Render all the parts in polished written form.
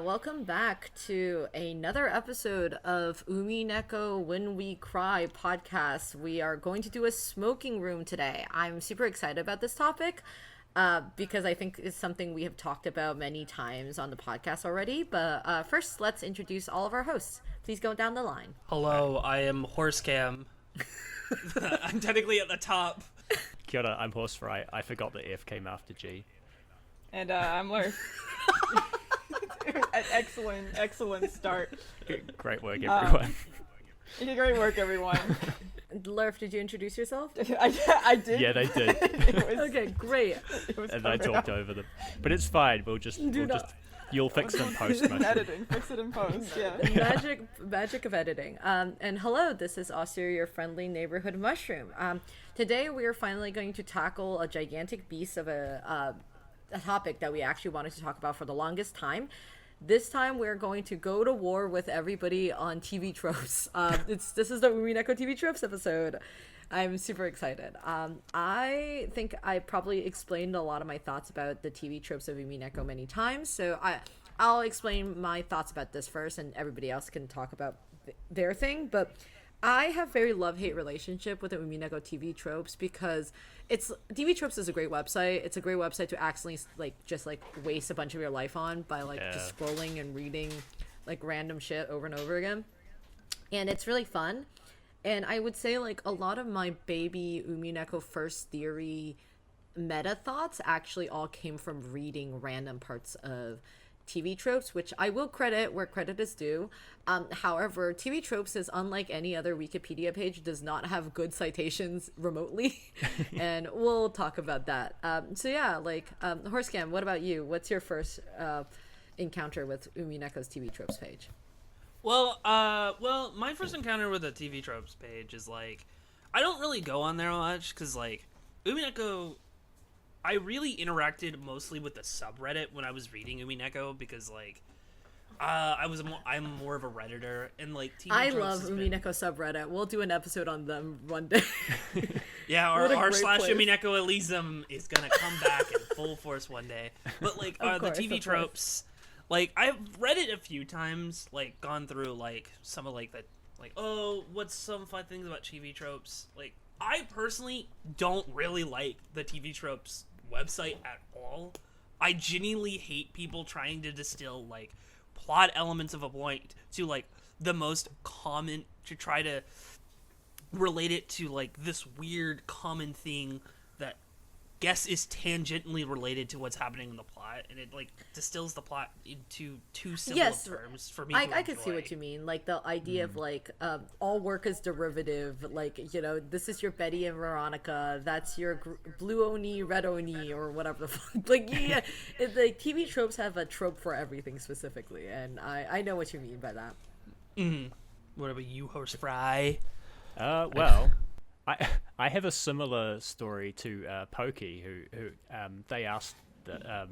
welcome back to another episode of Umineko When We Cry podcast. We are going to do a smoking room today. I'm super excited about this topic because I think it's something we have talked about many times on the podcast already. But first, let's introduce all of our hosts. Please go down the line. Hello, I am Horsecam. I'm technically at the top. Kia ora, I'm Horsefry. I forgot that F came after G. And I'm Lurf. An excellent start. Great work, everyone. Great work, everyone. Lurf, did you introduce yourself? I did. Yeah, they did. Okay, great. And I talked over them. But it's fine. You'll fix it in post. Editing. Fix it in post, yeah. Magic of editing. And hello, this is Osir, your friendly neighborhood mushroom. Today we are finally going to tackle a gigantic beast of a topic that we actually wanted to talk about for the longest time. This time we're going to go to war with everybody on TV tropes. This is the Umineko TV tropes episode. I'm super excited. I think I probably explained a lot of my thoughts about the TV tropes of Umineko many times, so I'll explain my thoughts about this first, and everybody else can talk about their thing. But I have very love-hate relationship with the Umineko TV tropes because TV tropes is a great website. It's a great website to accidentally just waste a bunch of your life on by just scrolling and reading random shit over and over again, and it's really fun. And I would say a lot of my baby Umineko first theory meta thoughts actually all came from reading random parts of TV tropes, which I will credit where credit is due. However, TV tropes is unlike any other Wikipedia page, does not have good citations remotely, and we'll talk about that. Horsecam, what about you? What's your first encounter with Umineko's TV tropes page? Well, my first encounter with the TV tropes page is I don't really go on there much because Umineko, I really interacted mostly with the subreddit when I was reading Umineko because I'm more of a redditor and TV I tropes love Umineko subreddit. We'll do an episode on them one day. Yeah, our /Umineko Elysium is gonna come back in full force one day. But the TV tropes. I've read it a few times, gone through, some of, what's some fun things about TV tropes? I personally don't really like the TV tropes website at all. I genuinely hate people trying to distill, plot elements of a point to, the most common, to try to relate it to, this weird common thing that guess is tangentially related to what's happening in the plot, and it distills the plot into two simple terms for me. I can see what you mean, the idea of all work is derivative, this is your Betty and Veronica, that's your blue oni, red oni, or whatever the fuck. TV tropes have a trope for everything specifically, and I know what you mean by that. What about you, Horsefry? Well, I have a similar story to Pokey, who they asked that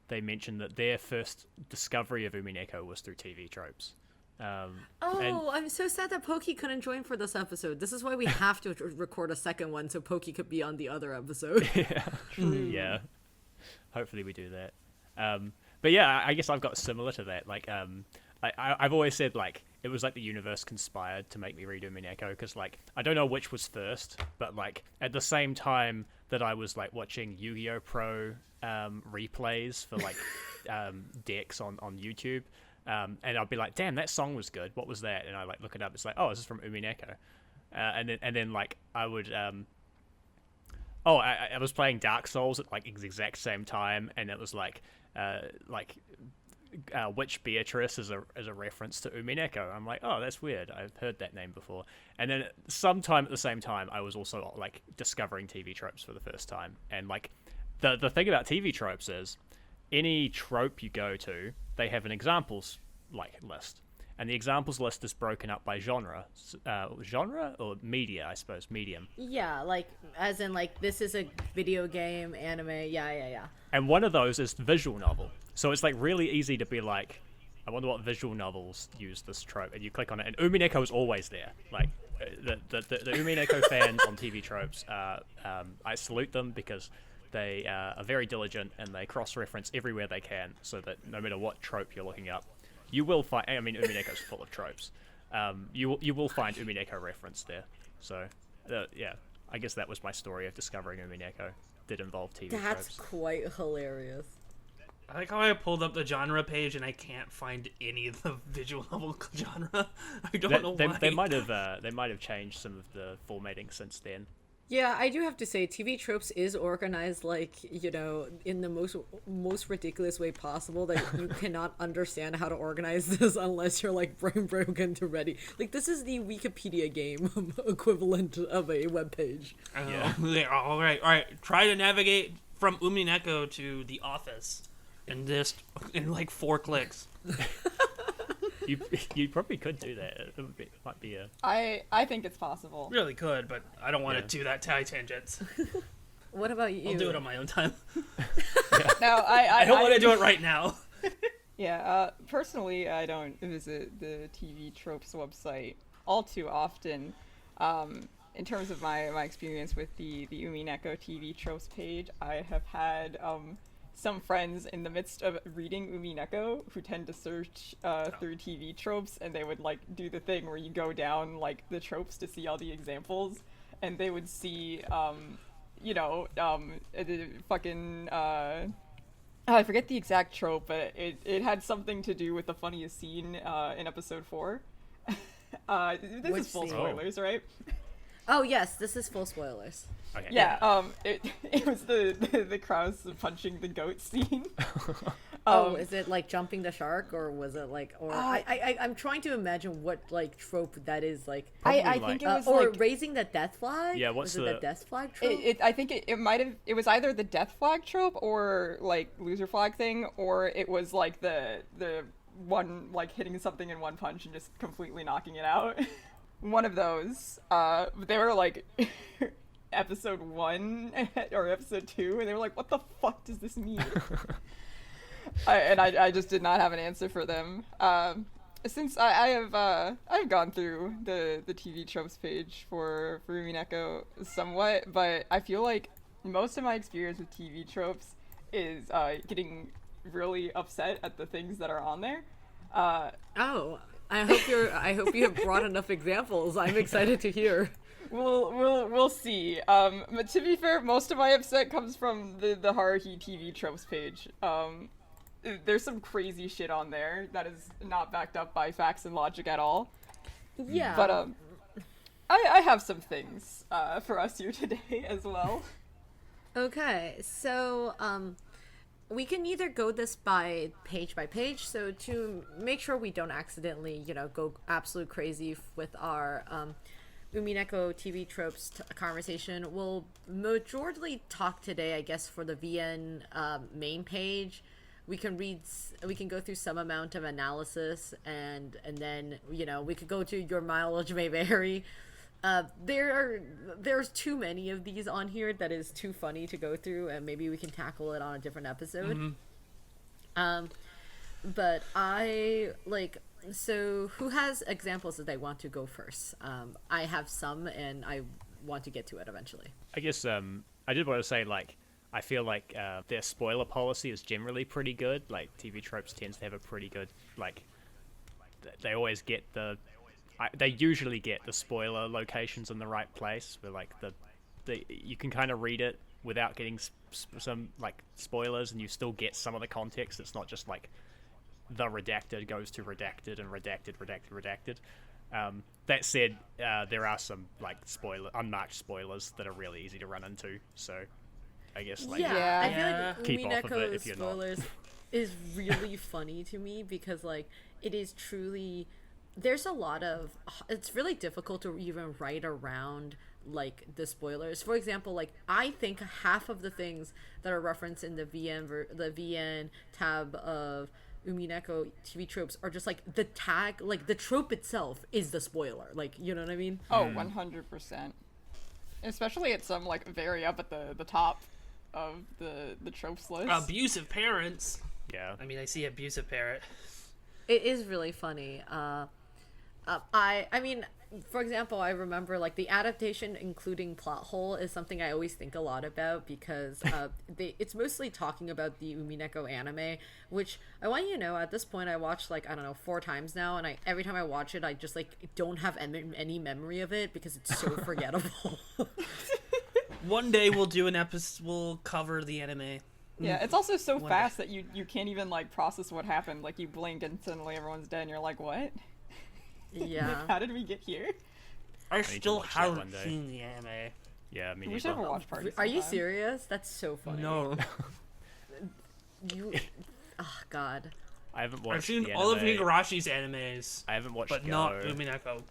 they mentioned that their first discovery of Umineko was through TV tropes. I'm so sad that Pokey couldn't join for this episode. This is why we have to record a second one so Pokey could be on the other episode. Yeah, hopefully we do that. But yeah, I guess I've got similar to that. I've always said it was the universe conspired to make me read Umineko because I don't know which was first, but at the same time that I was watching Yu-Gi-Oh! Pro replays for decks on YouTube, and I'd be damn, that song was good. What was that? And I look it up. It's oh, this is from Umineko, and then I would I was playing Dark Souls at the exact same time, and it was Witch Beatrice is a reference to Umineko. I'm oh, that's weird. I've heard that name before. And then sometime at the same time, I was also discovering TV tropes for the first time. And the thing about TV tropes is any trope you go to, they have an examples list. And the examples list is broken up by genre or media, I suppose, medium. Yeah, as in this is a video game, anime, yeah. And one of those is visual novel. So it's really easy to be I wonder what visual novels use this trope, and you click on it, and Umineko is always there. The Umineko fans on TV tropes, I salute them because they are very diligent and they cross-reference everywhere they can, so that no matter what trope you're looking up, you will find. I mean, Umineko's full of tropes. You will find Umineko reference there. So, yeah, I guess that was my story of discovering Umineko. Did involve TV tropes. That's quite hilarious. I like how I pulled up the genre page and I can't find any of the visual novel genre. I don't know why. They might have changed some of the formatting since then. Yeah, I do have to say, TV Tropes is organized like, you know, in the most ridiculous way possible, that you cannot understand how to organize this unless you're like brain broken to ready. Like, this is the Wikipedia game equivalent of a webpage. Yeah. All right. Try to navigate from Umineko to The Office in like 4 clicks. You probably could do that. It might be a. I think it's possible. Really could, but I don't want to do that tie tangents. What about you? I'll do it on my own time. No, I don't want to do it right now. Yeah, personally, I don't visit the TV Tropes website all too often. In terms of my experience with the Umineko TV Tropes page, I have had some friends in the midst of reading Umineko who tend to search through TV tropes, and they would like do the thing where you go down like the tropes to see all the examples, and they would see the fucking I forget the exact trope, but it had something to do with the funniest scene in episode 4. This Which is full scene? spoilers, right? Oh yes, this is full spoilers. Okay. Yeah, it was the Kraus punching the goat scene. Is it like jumping the shark, or was it like, or I'm trying to imagine what like trope that is like. I think it was or like raising the death flag. Yeah, what's was it the death flag trope? I think it might have, it was either the death flag trope or like loser flag thing, or it was like the one like hitting something in one punch and just completely knocking it out. One of those. They were like episode 1 or episode 2, and they were like, what the fuck does this mean? I just did not have an answer for them. Since I've gone through the TV tropes page for Umineko somewhat, but I feel like most of my experience with TV tropes is getting really upset at the things that are on there. I hope you have brought enough examples. I'm excited to hear. We'll see. But to be fair, most of my upset comes from the Haruhi TV tropes page. There's some crazy shit on there that is not backed up by facts and logic at all. Yeah. But I have some things for us here today as well. Okay, so we can either go this by page. So to make sure we don't accidentally, go absolute crazy with our Umineko TV tropes conversation, we'll majorly talk today, I guess, for the VN main page. We can go through some amount of analysis, and then we could go to your mileage may vary. There's too many of these on here that is too funny to go through, and maybe we can tackle it on a different episode. Mm-hmm. But so who has examples that they want to go first? I have some, and I want to get to it eventually. I guess I did want to say, I feel like their spoiler policy is generally pretty good. Like, TV tropes tends to have a pretty good, they always get they usually get the spoiler locations in the right place, where you can kind of read it without getting some spoilers, and you still get some of the context. It's not just the redacted goes to redacted and redacted. That said, there are some unmarked spoilers that are really easy to run into. So I guess I feel like keep off of it if you're spoilers is really funny to me, because it is truly. There's a lot of, it's really difficult to even write around the spoilers. For example, I think half of the things that are referenced in the VN tab of Umineko TV tropes are just the tag, the trope itself is the spoiler. You know what I mean? Oh, 100%. Especially at some very up at the top of the tropes list. Abusive parents. Yeah. I mean, I see abusive parent. It is really funny. I mean, for example, I remember like the adaptation including plot hole is something I always think a lot about because it's mostly talking about the Umineko anime, which I want you to know at this point I watched like I don't know 4 times now, and every time I watch it I just like don't have any memory of it because it's so forgettable. One day we'll do an episode. We'll cover the anime. Yeah, it's also so fast that you can't even like process what happened. Like you blink and suddenly everyone's dead, and you're like, what? Yeah. How did we get here? I still haven't seen the anime. Yeah, I mean, we should have a watch party. Are you serious? That's so funny. No. You. Oh God. I haven't watched. I've seen the all of anime. Higurashi's animes. I haven't watched but Go. not Umineko.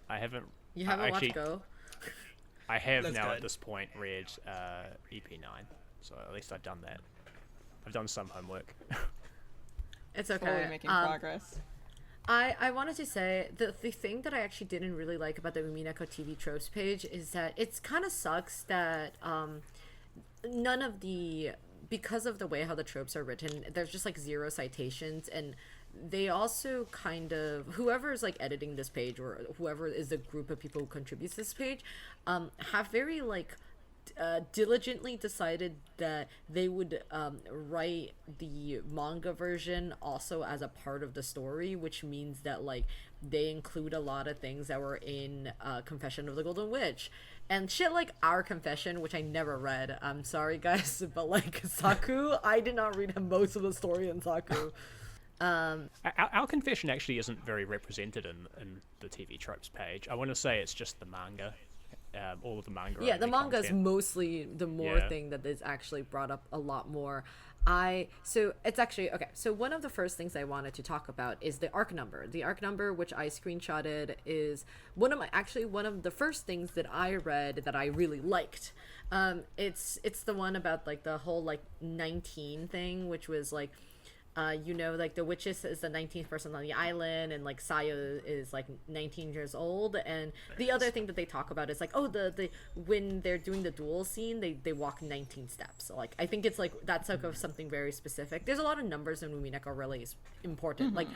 I haven't. You haven't actually, watched Go? I have That's now good. at this point read EP9, so at least I've done that. I've done some homework. It's okay. Slowly making progress. I wanted to say the thing that I actually didn't really like about the Umineko TV Tropes page is that it's kind of sucks that none of the, because of the way how the tropes are written, there's just like 0 citations, and they also kind of, whoever is like editing this page or whoever is the group of people who contributes this page have very like diligently decided that they would write the manga version also as a part of the story, which means that like they include a lot of things that were in Confession of the Golden Witch and shit like Our Confession, which I never read. I'm sorry guys, but like Saku, I did not read most of the story in Saku. Our confession actually isn't very represented in the TV Tropes page. I want to say it's just the manga. All of the manga. Yeah, the manga is content. mostly the more thing that is actually brought up a lot more. So it's actually okay. So one of the first things I wanted to talk about is the arc number. The arc number, which I screenshotted, is one of the first things that I read that I really liked. It's the one about like the whole like 19 thing, which was like. Like the witches is the 19th person on the island, and like Sayo is like 19 years old, and the other thing that they talk about is like, oh, the when they're doing the duel scene, they walk 19 steps. So like I think it's like that's like something very specific. There's a lot of numbers in Umineko really is important. Like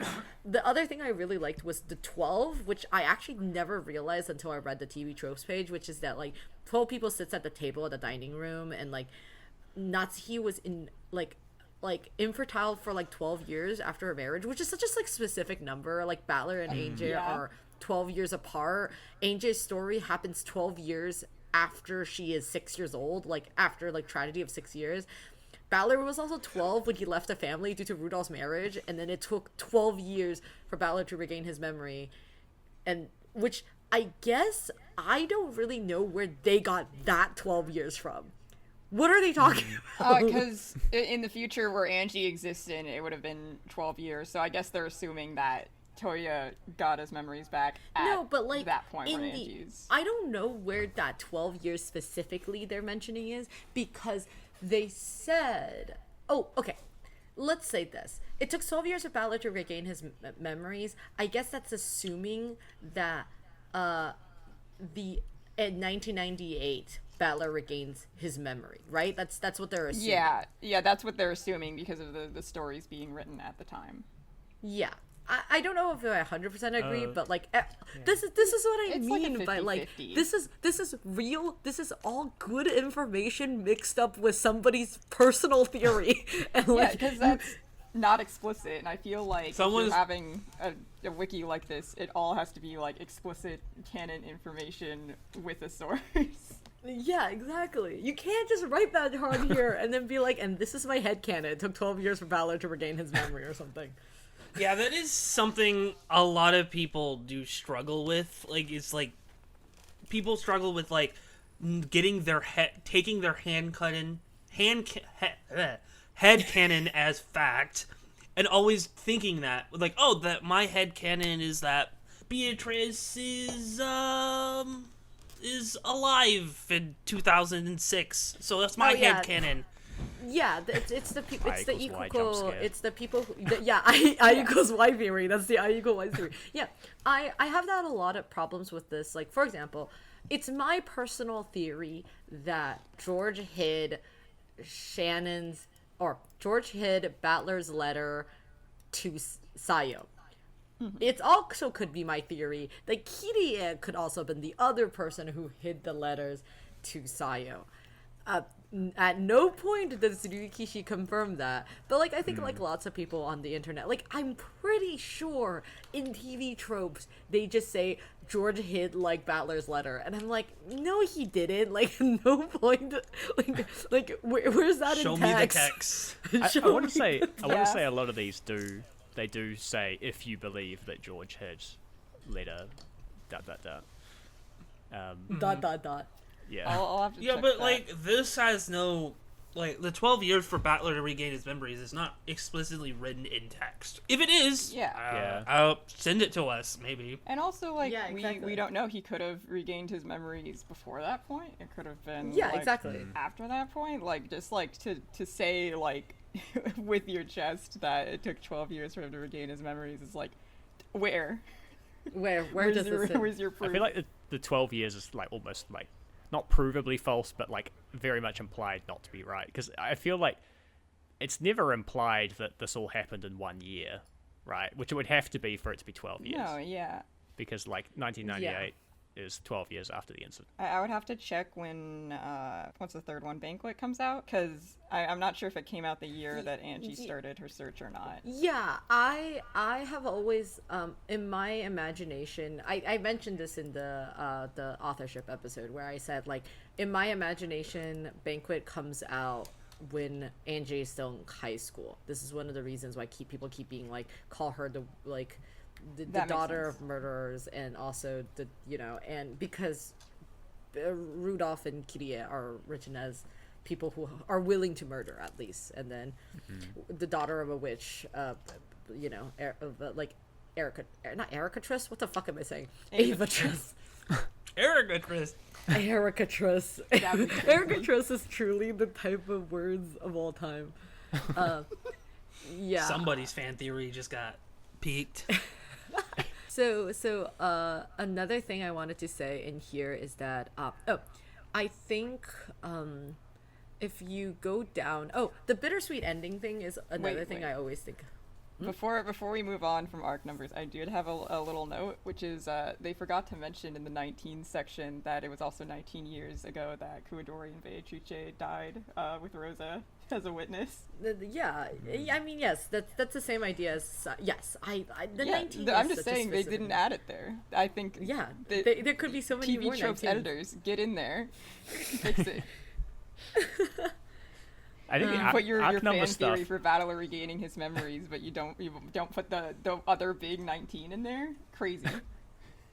the other thing I really liked was the 12, which I actually never realized until I read the TV Tropes page, which is that like 12 people sits at the table at the dining room, and like Natsuki was in like infertile for like 12 years after her marriage, which is such a like specific number. Like Battler and AJ are 12 years apart. AJ's story happens 12 years after she is 6 years old, like after like tragedy of 6 years. Battler was also 12 when he left the family due to Rudolph's marriage, and then it took 12 years for Battler to regain his memory, and which I guess I don't really know where they got that 12 years from. What are they talking about? Because in the future where Angie existed, it would have been 12 years. So I guess they're assuming that Toya got his memories back at that point when Angie's... I don't know where that 12 years specifically they're mentioning is, because they said... Oh, okay. Let's say this. It took 12 years for Battler to regain his memories. I guess that's assuming that in 1998... Battler regains his memory, right? That's what they're assuming. Yeah, that's what they're assuming because of the stories being written at the time. Yeah. I don't know if I 100% agree, but like this is what I mean like by like this is real. This is all good information mixed up with somebody's personal theory. And yeah, because that's not explicit, and I feel like Someone's... if you're having a wiki like this, it all has to be like explicit canon information with a source. Yeah, exactly. You can't just write that on here and then be like, and this is my headcanon. It took 12 years for Battler to regain his memory or something. Yeah, that is something a lot of people do struggle with. Like, it's like, people struggle with, like, getting their taking their headcanon as fact, and always thinking that, like, oh, that my headcanon is that Beatrice is alive in 2006, so that's my headcanon. Yeah, it's the people. It's the equal. It's the people. I equals Y theory. That's the I equal Y theory. Yeah, I have that a lot of problems with this. Like, for example, it's my personal theory that George hid Battler's letter to Sayo. It also could be my theory that Kirie could also have been the other person who hid the letters to Sayo. At no point does Ryukishi confirm that, but like I think like lots of people on the internet, like I'm pretty sure in TV tropes they just say George hid like Battler's letter, and I'm like, no, he didn't. Like no point. Where's that Show in me the text? text. I want to say a lot of these do say if you believe that George had letter ... Yeah. I'll have to Yeah, check but that. like this has no like the 12 years for Battler to regain his memories is not explicitly written in text. If it is, I'll send it to us maybe. And also, like, Yeah, exactly. we don't know. He could have regained his memories before that point. It could have been Exactly. after that point. Like, just like to say like with your chest that it took 12 years for him to regain his memories is like, where Where's does this? where's your proof? I feel like the 12 years is like almost like not provably false, but like very much implied not to be right. Because I feel like it's never implied that this all happened in 1 year, right? Which it would have to be for it to be 12 years. No, yeah. Because like 1998 is 12 years after the incident. I would have to check when what's the third one, Banquet, comes out, because I'm not sure if it came out the year that Angie started her search or not. Yeah, I have always in my imagination, I mentioned this in the authorship episode where I said like in my imagination Banquet comes out when Angie is still in high school. This is one of the reasons why people keep being like call her the like the daughter of murderers, and also the and because Rudolph and Kirie are written as people who are willing to murder at least, and then the daughter of a witch, like not Ericatress. What the fuck am I saying? Avatress. Ericatress. Ericatress. Ericatress is truly the type of words of all time. Yeah. Somebody's fan theory just got peaked. So another thing I wanted to say in here is that I think if you go down the bittersweet ending thing is another thing I always think. Before we move on from arc numbers, I did have a little note, which is they forgot to mention in the 19 section that it was also 19 years ago that Kuwadori and Beatrice died with Rosa as a witness. I mean, yes, that's the same idea as the 19. I'm just saying they didn't add it there. I think there could be so many TV more tropes 19s. editors get in there, fix it. I think You put your arc number fan stuff. theory for Battler regaining his memories, but you don't put the other big 19 in there. Crazy.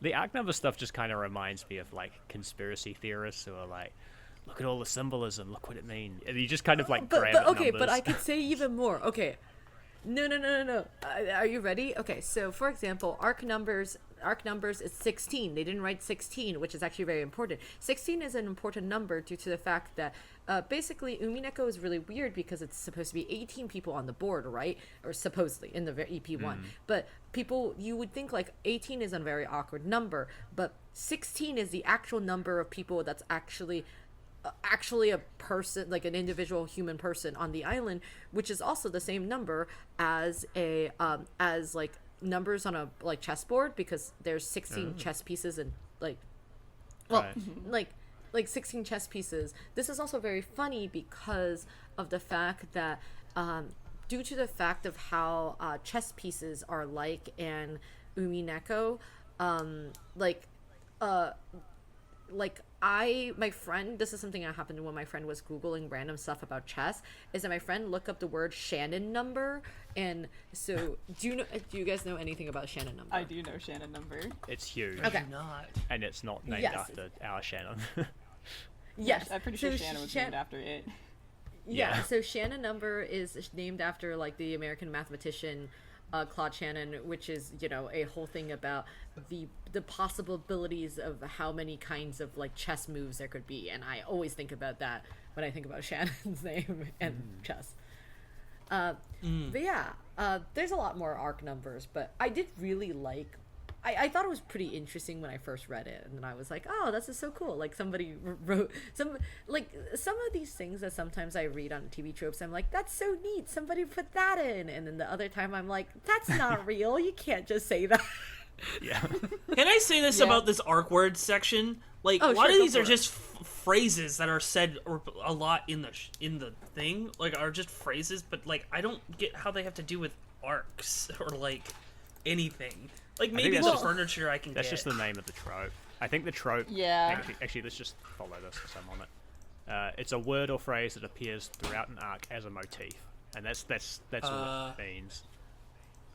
The arc number stuff just kind of reminds me of like conspiracy theorists who are like, look at all the symbolism, look what it means. And you just kind of like grab at numbers. But I could say even more. Okay. No. Are you ready? Okay, so for example, arc numbers is 16. They didn't write 16, which is actually very important. 16 is an important number due to the fact that basically Umineko is really weird because it's supposed to be 18 people on the board, right? Or supposedly in the EP1. But you would think like 18 is a very awkward number, but 16 is the actual number of people that's actually a person, like an individual human person on the island, which is also the same number as a as like numbers on a like chessboard, because there's 16 chess pieces and like like 16 chess pieces. This is also very funny because of the fact that due to the fact of how chess pieces are like in Umineko, my friend, this is something that happened when my friend was Googling random stuff about chess, is that my friend looked up the word Shannon number, and so do you guys know anything about Shannon number? I do know Shannon number. It's huge. Okay. Not. And it's not named after our Shannon. Yes. I'm pretty sure Shannon was named after it. Yeah, so Shannon number is named after like the American mathematician Claude Shannon, which is a whole thing about the possibilities of how many kinds of like chess moves there could be, and I always think about that when I think about Shannon's name and chess. But yeah, there's a lot more arc numbers, but I did really like I thought it was pretty interesting when I first read it, and then I was like, oh, this is so cool. Like somebody wrote some of these things that sometimes I read on TV tropes. I'm like, that's so neat. Somebody put that in, and then the other time I'm like, that's not real. You can't just say that. Yeah. Can I say this about this arc word section? Like, a lot of these are just phrases that are said a lot in the thing, like, are just phrases, but, like, I don't get how they have to do with arcs or, like, anything. Like, maybe the furniture I can That's get. just the name of the trope. I think the trope... Yeah. Actually, let's just follow this because I'm on it. It's a word or phrase that appears throughout an arc as a motif. And that's all it means.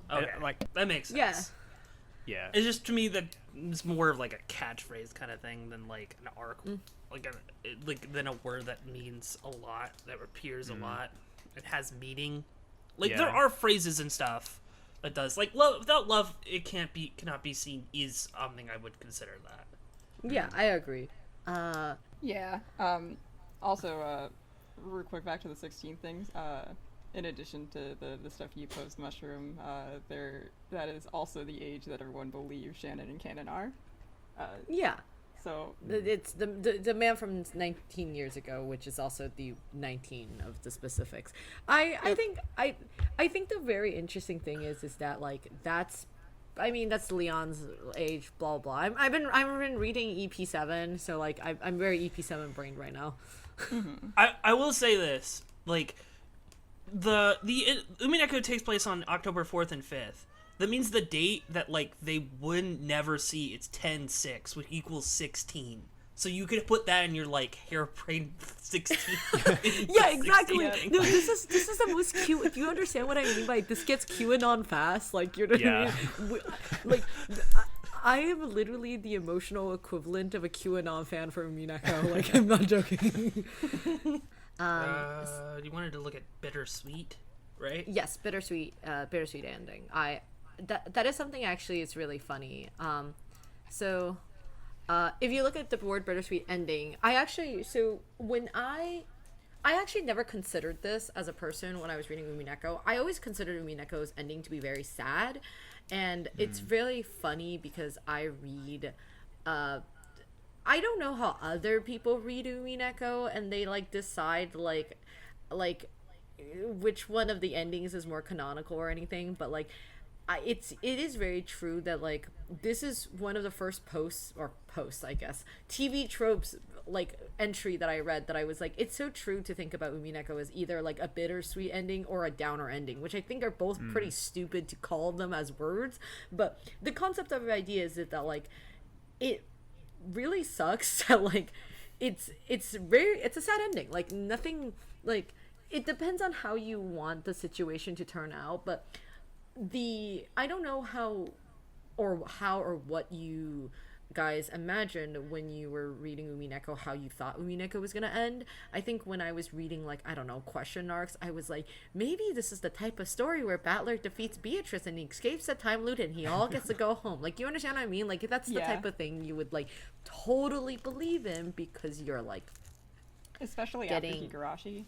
Okay, that makes sense. Yeah. Yeah. It's just, to me, that it's more of, like, a catchphrase kind of thing than, like, an arc. Than a word that means a lot, that appears a lot. It has meaning. Like, there are phrases and stuff that does. Like, love, without love, it cannot be seen is something I would consider that. Yeah, I agree. Yeah. Also, real quick, back to the 16 things. In addition to the stuff you posed, Mushroom, that is also the age that everyone believes Shannon and Canon are. Yeah. So it's the man from 19 years ago, which is also the 19 of the specifics. I think the very interesting thing is that like that's Leon's age, blah blah. I've been reading EP7, so like I'm very EP7 brained right now. I will say this, like, the Umineko takes place on October 4th and 5th. That means the date that, like, they wouldn't never see, it's 10/6, which equals 16. So you could put that in your, like, hairbrain 16. Yeah, exactly. 16. No, this is the most cute. Do you understand what I mean by this gets QAnon fast? Like, you're like, I am literally the emotional equivalent of a QAnon fan for Umineko. Like, I'm not joking. You wanted to look at Bittersweet, right? Yes, bittersweet ending. That is something actually. It's really funny. So if you look at the word bittersweet ending, I actually never considered this as a person when I was reading Umineko. I always considered Umineko's ending to be very sad, and it's really funny because I read. I don't know how other people read Umineko, and they like decide like which one of the endings is more canonical or anything, but like it is very true that like this is one of the first posts I guess TV tropes like entry that I read that I was like, it's so true to think about Umineko as either like a bittersweet ending or a downer ending, which I think are both pretty stupid to call them as words, but the concept of the idea is that like it really sucks that like it's a sad ending, like nothing, like it depends on how you want the situation to turn out, but I don't know how or what you guys imagined when you were reading Umineko, how you thought Umineko was gonna end. I think when I was reading, like, I don't know, question arcs, I was like, maybe this is the type of story where Battler defeats Beatrice and he escapes the time loop and he all gets to go home. Like, you understand what I mean? Like, that's the type of thing you would like totally believe in because you're like, especially after Higurashi.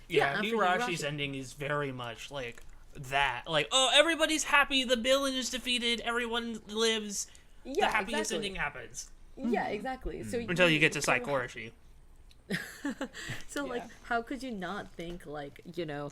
Yeah, Higurashi's ending is very much like that. Like, oh, everybody's happy, the villain is defeated, everyone lives. The happiest ending happens. Yeah, exactly. So until you get to Ciconia. So like, how could you not think like, you know,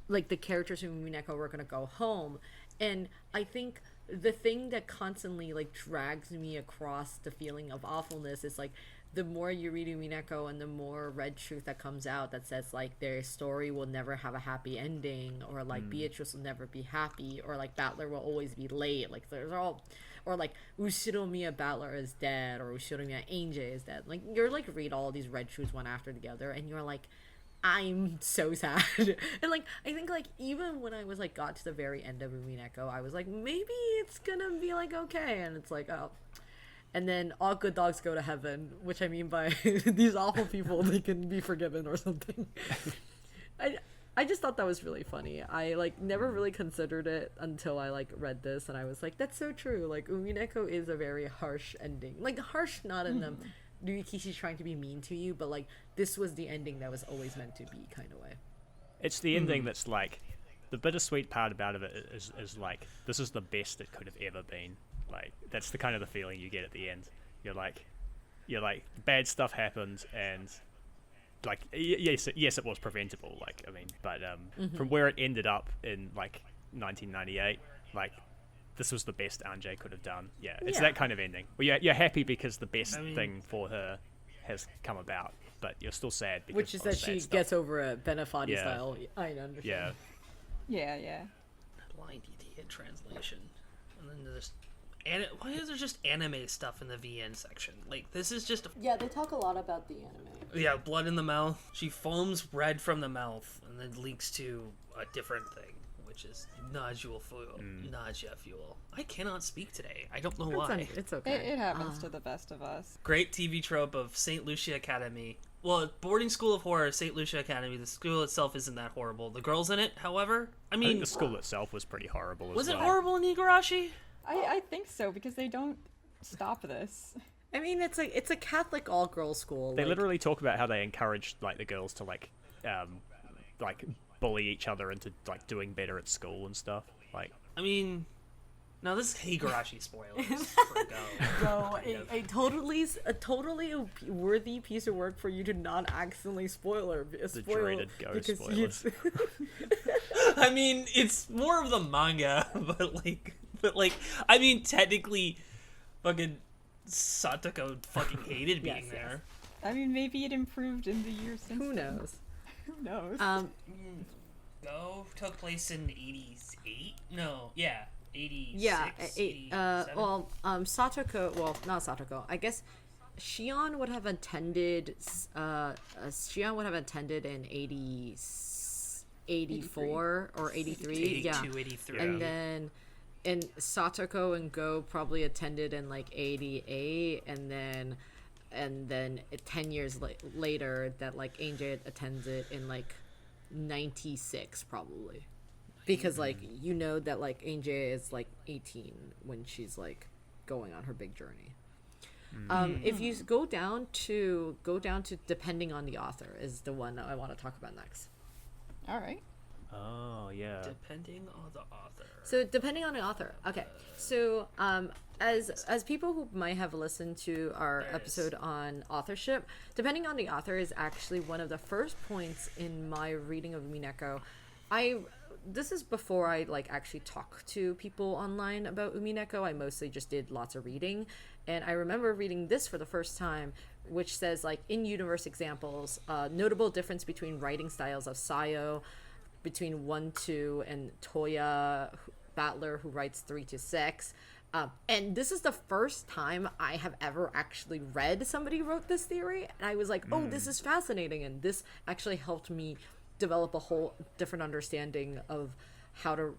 like the characters in Umineko were gonna go home? And I think the thing that constantly like drags me across the feeling of awfulness is like, the more you read Umineko and the more red truth that comes out that says like their story will never have a happy ending, or like Beatrice will never be happy, or like Battler will always be late, like there's all, or like Ushiromiya Battler is dead, or Ushiromiya Angel is dead. Like you're like read all these red truths one after the other and you're like, I'm so sad. And like I think like even when I was like got to the very end of Umineko, I was like, maybe it's gonna be like okay, and it's like, oh. And then all good dogs go to heaven, which I mean by these awful people, they can be forgiven or something. I just thought that was really funny. I like never really considered it until I like read this, and I was like, that's so true. Like Umineko is a very harsh ending. Like harsh, not in the Ryukishi's trying to be mean to you, but like this was the ending that was always meant to be kind of way. It's the ending that's like, the bittersweet part about it is like, this is the best it could have ever been. Like that's the kind of the feeling you get at the end. You're like bad stuff happens, and like yes it was preventable. Like I mean, but from where it ended up in like 1998, like this was the best Anjay could have done. Yeah, it's that kind of ending. Well, you're happy because the best thing for her has come about, but you're still sad because which is that she gets over a Benefati style. I understand. Yeah. Blind idiot translation, and then there's why is there just anime stuff in the VN section? Like this is just they talk a lot about the anime. Yeah, blood in the mouth. She foams red from the mouth and then leaks to a different thing, which is nausea fuel. I cannot speak today. I don't know why. It's okay. It happens to the best of us. Great TV trope of St. Lucia Academy. Well, boarding school of horror, St. Lucia Academy. The school itself isn't that horrible. The girls in it, however, I mean, I think the school itself was pretty horrible. Was it horrible in Higurashi? I think so, because they don't stop this. I mean, it's a Catholic all-girls school. They literally talk about how they encouraged like the girls to like bully each other into like doing better at school and stuff. Like, I mean, now this is Higurashi spoilers. No, a totally worthy piece of work for you to not accidentally spoil dreaded ghost spoilers. I mean, it's more of the manga, but I mean, technically, fucking Satoko fucking hated being there. I mean, maybe it improved in the years since. Who knows? Who knows? Go took place in 88? No, 86, Yeah, 87? Satoko, well, not Satoko, I guess Shion would have attended in 84 or 83, 82, 83. And then Satoko and Go probably attended in like 88, and then 10 years later that like Angel attends it in like 96 probably, because like that like Angel is like 18 when she's like going on her big journey. If you go down to depending on the author is the one that I want to talk about next. All right. Oh yeah. Depending on the author. So depending on the author. Okay. So as people who might have listened to our episode on authorship, depending on the author is actually one of the first points in my reading of Umineko. This is before I like actually talk to people online about Umineko. I mostly just did lots of reading, and I remember reading this for the first time, which says like in universe examples, notable difference between writing styles of Sayo, between 1-2 and Toya Battler, who writes 3-6. And this is the first time I have ever actually read somebody wrote this theory, and I was like, oh, this is fascinating, and this actually helped me develop a whole different understanding of how to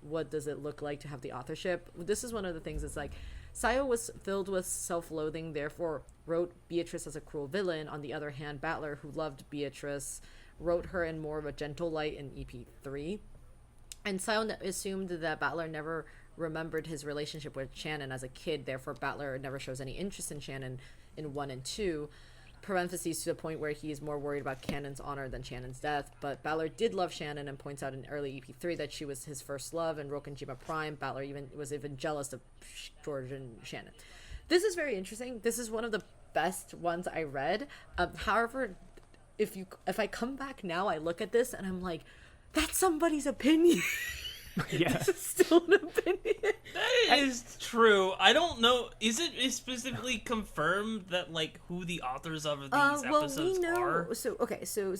what does it look like to have the authorship. This is one of the things. It's like Sayo was filled with self-loathing, therefore wrote Beatrice as a cruel villain. On the other hand, Battler, who loved Beatrice, wrote her in more of a gentle light in EP3. And Sayo assumed that Battler never remembered his relationship with Shannon as a kid, therefore Battler never shows any interest in Shannon in 1 and 2, parentheses to the point where he is more worried about Cannon's honor than Shannon's death. But Battler did love Shannon and points out in early EP3 that she was his first love, and Rokenjima Prime, Battler was even jealous of George and Shannon. This is very interesting. This is one of the best ones I read. However, if I come back now, I look at this and I'm like, that's somebody's opinion. Yeah. This is still an opinion. That is true. I don't know. Is it specifically confirmed that like who the authors of these episodes are? So okay, so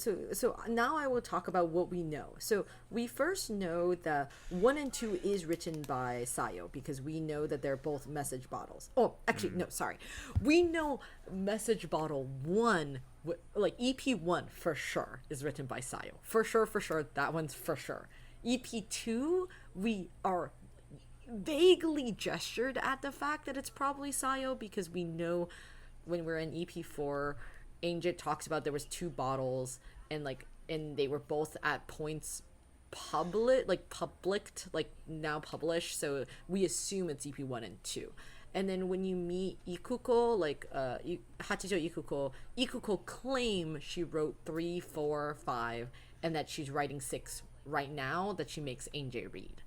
now I will talk about what we know. So we first know that 1 and 2 is written by Sayo because we know that they're both message bottles. Oh, actually, no, sorry. We know message bottle 1, like EP1 for sure is written by Sayo. For sure, that one's for sure. EP2, we are vaguely gestured at the fact that it's probably Sayo because we know when we're in EP4, Angel talks about there was 2 bottles and they were both at points publicked, like now published, so we assume it's EP1 and 2. And then when you meet Ikuko, like Hachijo Ikuko claim she wrote 3, 4, 5, and that she's writing 6 right now that she makes Angel read.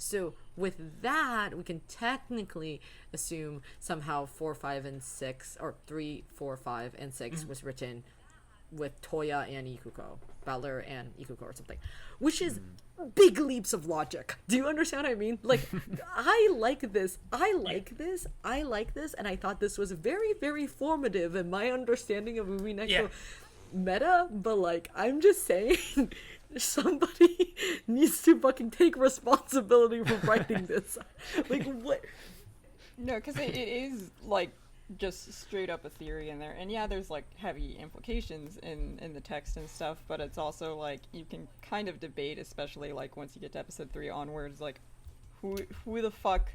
So with that, we can technically assume somehow 4, 5, and 6, or 3, 4, 5, and 6 was written with Toya and Ikuko, Butler and Ikuko or something, which is big leaps of logic. Do you understand what I mean? Like, I like this, and I thought this was very, very formative in my understanding of Umineko meta, but like, I'm just saying, somebody needs to fucking take responsibility for writing this. Like, what? No, because it is like just straight up a theory in there, and yeah, there's like heavy implications in the text and stuff, but it's also like you can kind of debate, especially like once you get to episode 3 onwards, like who the fuck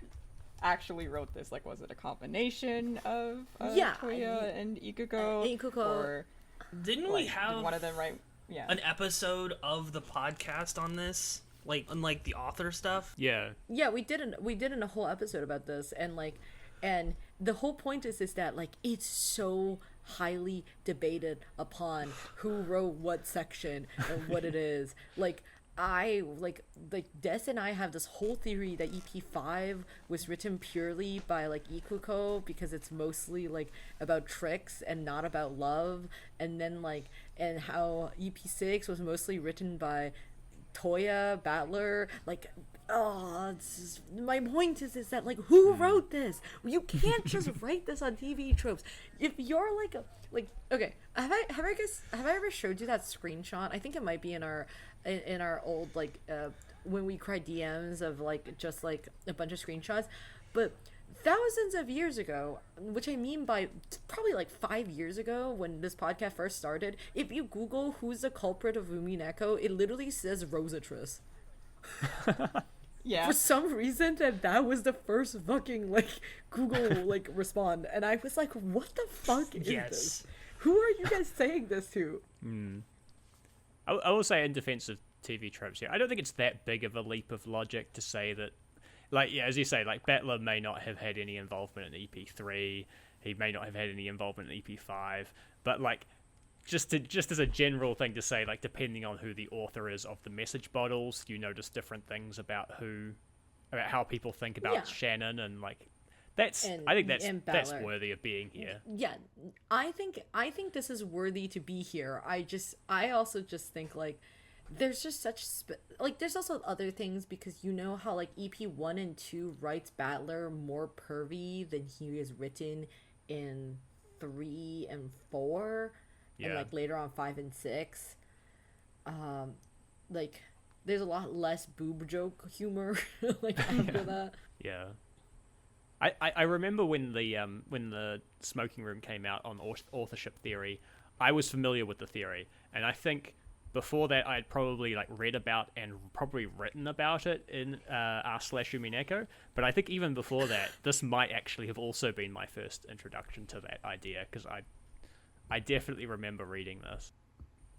actually wrote this? Like, was it a combination of Toya and Ikuko, or didn't like, we have did one of them write an episode of the podcast on this, like unlike the author stuff? Yeah, we did a whole episode about this, and like, and the whole point is that like it's so highly debated upon who wrote what section and what it is. Like, I like Des and I have this whole theory that EP5 was written purely by like Ikuko because it's mostly like about tricks and not about love, and then like, and how EP6 was mostly written by Toya, Battler, like, my point is that like, who wrote this? You can't just write this on TV tropes. If you're like okay, have I ever showed you that screenshot? I think it might be in our old like when we cried DMs of like just like a bunch of screenshots, but thousands of years ago, which I mean by probably like 5 years ago when this podcast first started, if you Google who's the culprit of Umineko, it literally says Rosatress. Yeah. For some reason that was the first fucking like Google like respond, and I was like, what the fuck is this? Who are you guys saying this to? I will say in defense of TV tropes here, I don't think it's that big of a leap of logic to say that, like, yeah, as you say, like, Battler may not have had any involvement in EP3, he may not have had any involvement in EP5, but like, just as a general thing to say, like, depending on who the author is of the message bottles, you notice different things about how people think about Shannon, and like, I think that's worthy of being here. Yeah, I think this is worthy to be here. I also just think like there's just such like there's also other things, because you know how like EP 1 and 2 writes Battler more pervy than he is written in 3 and 4, and like later on 5 and 6. Like there's a lot less boob joke humor like after that. Yeah. I remember when the smoking room came out on authorship theory, I was familiar with the theory, and I think before that I had probably like read about and probably written about it in r/Umineko, but I think even before that, this might actually have also been my first introduction to that idea, because I definitely remember reading this.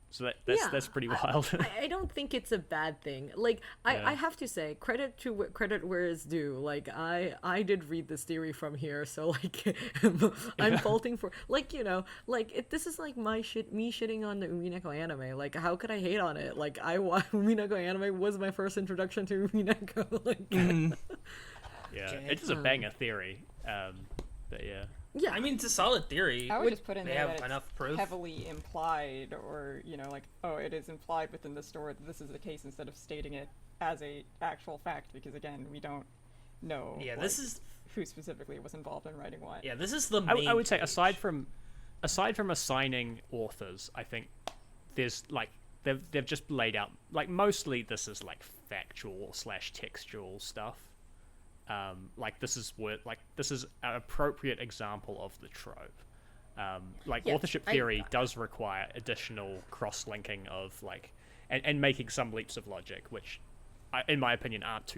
So that's pretty wild. I don't think it's a bad thing. Like, I have to say, credit where it's due. Like, I did read this theory from here, so like I'm faulting for, like, you know, like this is like me shitting on the Umineko anime. Like, how could I hate on it? Like, Umineko anime was my first introduction to Umineko. Like, it's a banger theory. But yeah. Yeah, I mean, it's a solid theory. I would just put in there that enough proof. Heavily implied, or, you know, like, oh, it is implied within the story that this is the case, instead of stating it as a actual fact, because again, we don't know. Yeah, like, this is who specifically was involved in writing what. Yeah, this is the main I would say page. aside from assigning authors, I think there's like they've just laid out, like, mostly this is like factual / textual stuff. Like this is an appropriate example of the trope. Authorship theory does require additional cross-linking of like, and making some leaps of logic, which, in my opinion, aren't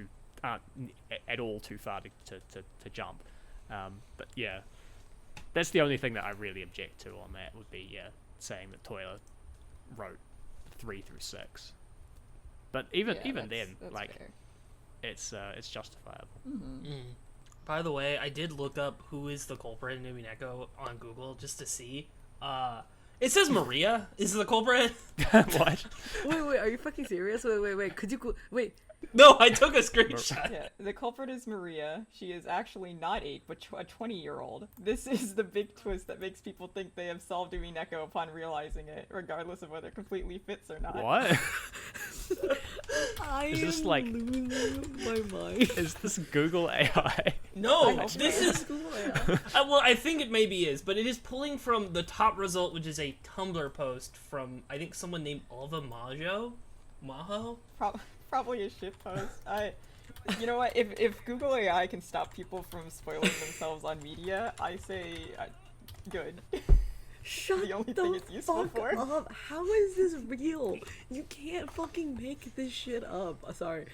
at all too far to jump. But yeah, that's the only thing that I really object to on that, would be saying that Toya wrote 3 through 6. But even then, like. Fair. It's justifiable. By the way, I did look up who is the culprit in Umineko on Google just to see. It says Maria is the culprit. What? Wait, are you fucking serious? Wait, could you wait? No, I took a screenshot. Yeah, the culprit is Maria. She is actually not 8, but a 20-year-old. This is the big twist that makes people think they have solved Umineko upon realizing it, regardless of whether it completely fits or not. What? I Is this am like- losing my mind. Is this Google AI? No, hope this is. Well, I think it maybe is, but it is pulling from the top result, which is a Tumblr post from I think someone named Alva Maho. Probably a shit post. You know what? If Google AI can stop people from spoiling themselves on media, I say good. Shut The only thing it's useful fuck for. up. How is this real? You can't fucking make this shit up. Sorry.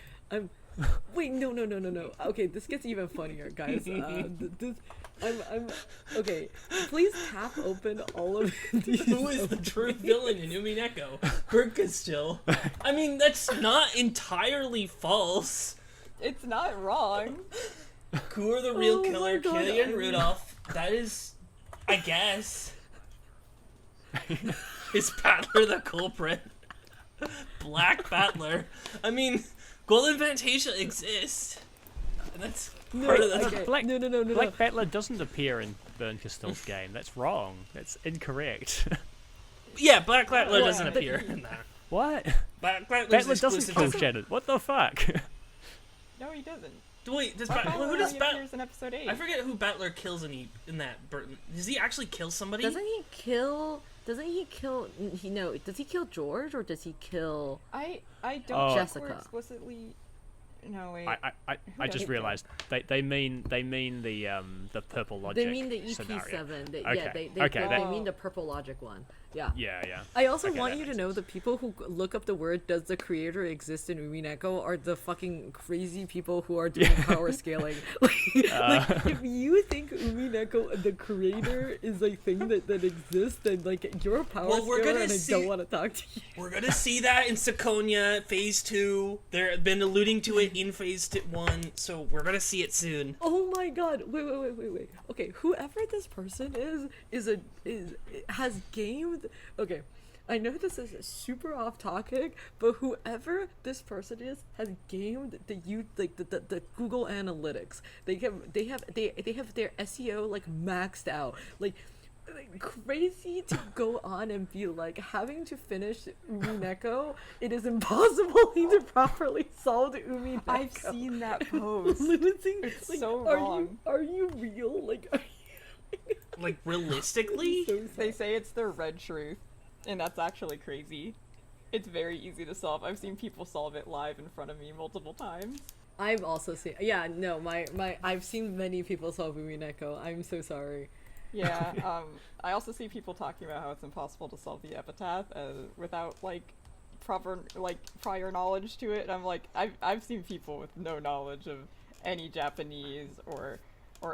Wait, no. Okay, this gets even funnier, guys. I'm okay. Please tap open all of these. Who is the true villain in Umineko? Still. I mean, that's not entirely false. It's not wrong. Who are the real Oh my killer? God, Killian I mean- Rudolph. That is, I guess. Is Battler the culprit? Black Battler. I mean, Golden Fantasia exists. That's part of the. okay. Black, No. Black Battler doesn't appear in Bernkastel's game. That's wrong. That's incorrect. Yeah, Black Battler Yeah. doesn't appear in there. What? Black Battler's Battler doesn't exclusive. kill to- Shannon. What the fuck? No, he doesn't. Wait, does Black Battler? Who Battler does only Battler? appears in episode 8. I forget who Battler kills in that Burton. Does he actually kill somebody? Doesn't he kill? Does he kill George or does he kill? I don't Oh. think Jessica. we're explicitly. No wait. I just realized they mean the Purple Logic. They mean the scenario. EP7. Okay. They Okay, mean the Purple Logic one. Yeah. Yeah. I also Okay, want that you to makes know sense. the people who look up the word "Does the creator exist in Umineko" are the fucking crazy people who are doing power scaling. Like, if you think Umineko, the creator, is a thing that exists, then like you're a power Well, we're scaler, gonna and I see- don't want to talk to you. We're gonna see that in Ciconia Phase 2. They've been alluding to it in Phase 1, so we're gonna see it soon. Oh my god! Wait. Okay, whoever this person has gamed. Okay, I know this is super off topic, but whoever this person is has gamed the Google Analytics. They have their SEO like maxed out. Like crazy to go on and be like having to finish Umineko. It is impossible to properly solve the Umineko. I've seen that post. Losing, It's like, so are wrong. Are you real? Like, are you Like, realistically? so They sad. say it's the red truth, and that's actually crazy. It's very easy to solve. I've seen people solve it live in front of me multiple times. I've also seen. Yeah, no, my I've seen many people solve Umineko. I'm so sorry. Yeah, I also see people talking about how it's impossible to solve the epitaph without like proper like prior knowledge to it. And I'm like, I've seen people with no knowledge of any Japanese or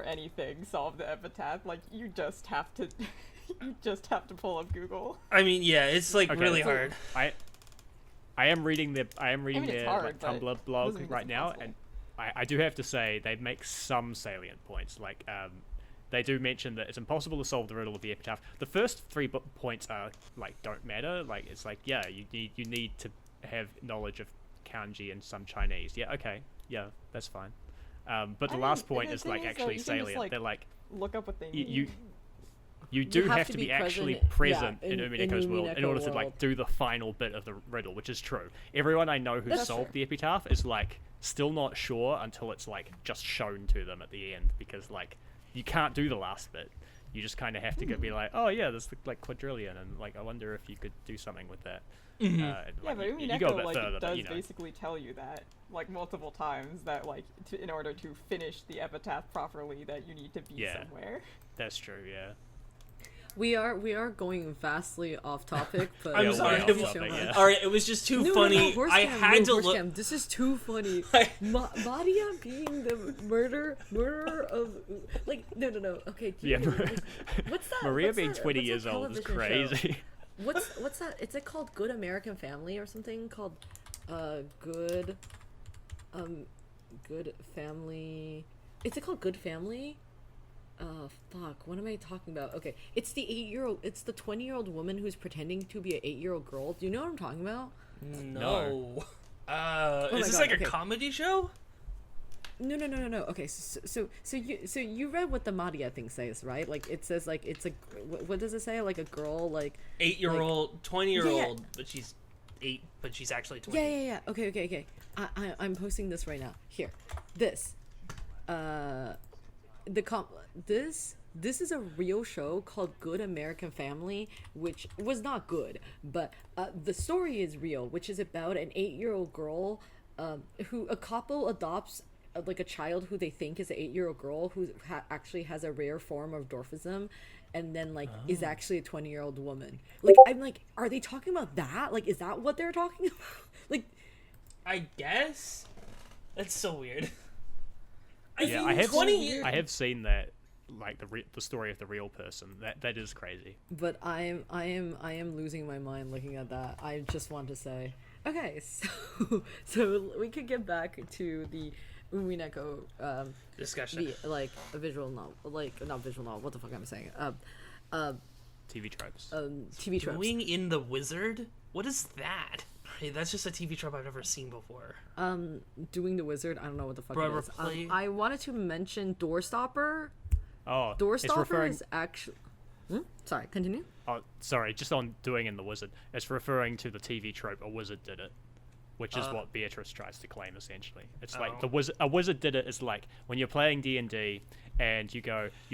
anything solve the epitaph. Like you just have to pull up Google. I mean, yeah, it's like Okay, really so- hard. I am reading their it's hard, like, but Tumblr doesn't blog mean right it's now, impossible. and I do have to say they make some salient points. Like they do mention that it's impossible to solve the riddle of the epitaph. The first 3 points are like don't matter. Like it's like yeah, you need to have knowledge of kanji and some Chinese. Yeah, okay, yeah, that's fine. But the I last mean, point the is thing like is, though, actually you can just, salient. like, They're like Look up what they mean. you do have to be actually present yeah, in in Umineko's world in Umineko order to world. like do the final bit of the riddle, which is true. Everyone I know who That's solved fair. the epitaph is like still not sure until it's like just shown to them at the end, because like you can't do the last bit. You just kind of have to go be like, oh yeah, there's like quadrillion, and like I wonder if you could do something with that. Yeah, Like, but you go a Umineko bit like further, does but you know. basically tell you that like multiple times that like in order to finish the epitaph properly that you need to be Yeah. somewhere. That's true, yeah. We are going vastly off topic, but I'm Yeah, sorry. thank you way off so topic, much. yeah. Alright, it was just too funny. horse I cam, had to horse look. cam. This is too funny. I- Maria being the murderer of like no. Okay, do you Yeah, know, like, what's that? Maria what's being that- 20 what's years that old is television show? crazy. What's that? Is it called Good American Family or something called Good Family? Is it called Good Family? Fuck, what am I talking about? Okay, it's the 20-year-old woman who's pretending to be an 8-year-old girl. Do you know what I'm talking about? No. Oh Is this God, like okay. a comedy show? No. Okay, so you read what the Maria thing says, right? Like it says like it's a what does it say? Like a girl like 8-year-old, 20-year-old, Yeah. but she's 8, but she's actually 20. Yeah. Okay. I'm posting this right now. Here, this, this is a real show called Good American Family, which was not good, but the story is real, which is about an 8-year-old girl who a couple adopts like a child who they think is an 8-year-old girl who actually has a rare form of dwarfism, and then like is actually a 20-year-old woman. Like I'm like, are they talking about that? Like, is that what they're talking about? Like, I guess. That's so weird. Yeah, I have seen that, like the story of the real person. That is crazy. but I am losing my mind looking at that. I just want to say, okay, so we could get back to the Umineko Discussion. like a visual novel, like not visual novel. What the fuck am I saying? TV tropes. TV tropes. Doing in the Wizard? What is that? Hey, that's just a TV trope I've never seen before. Doing the Wizard. I don't know what the fuck Bro, it is. play- I wanted to mention Doorstopper. Oh, it's Doorstopper referring. is actually. Sorry, continue. Oh, sorry, just on doing in the Wizard. It's referring to the TV trope. A wizard did it, which is what Beatrice tries to claim. Essentially, it's like a wizard did it is like when you're playing D&D and you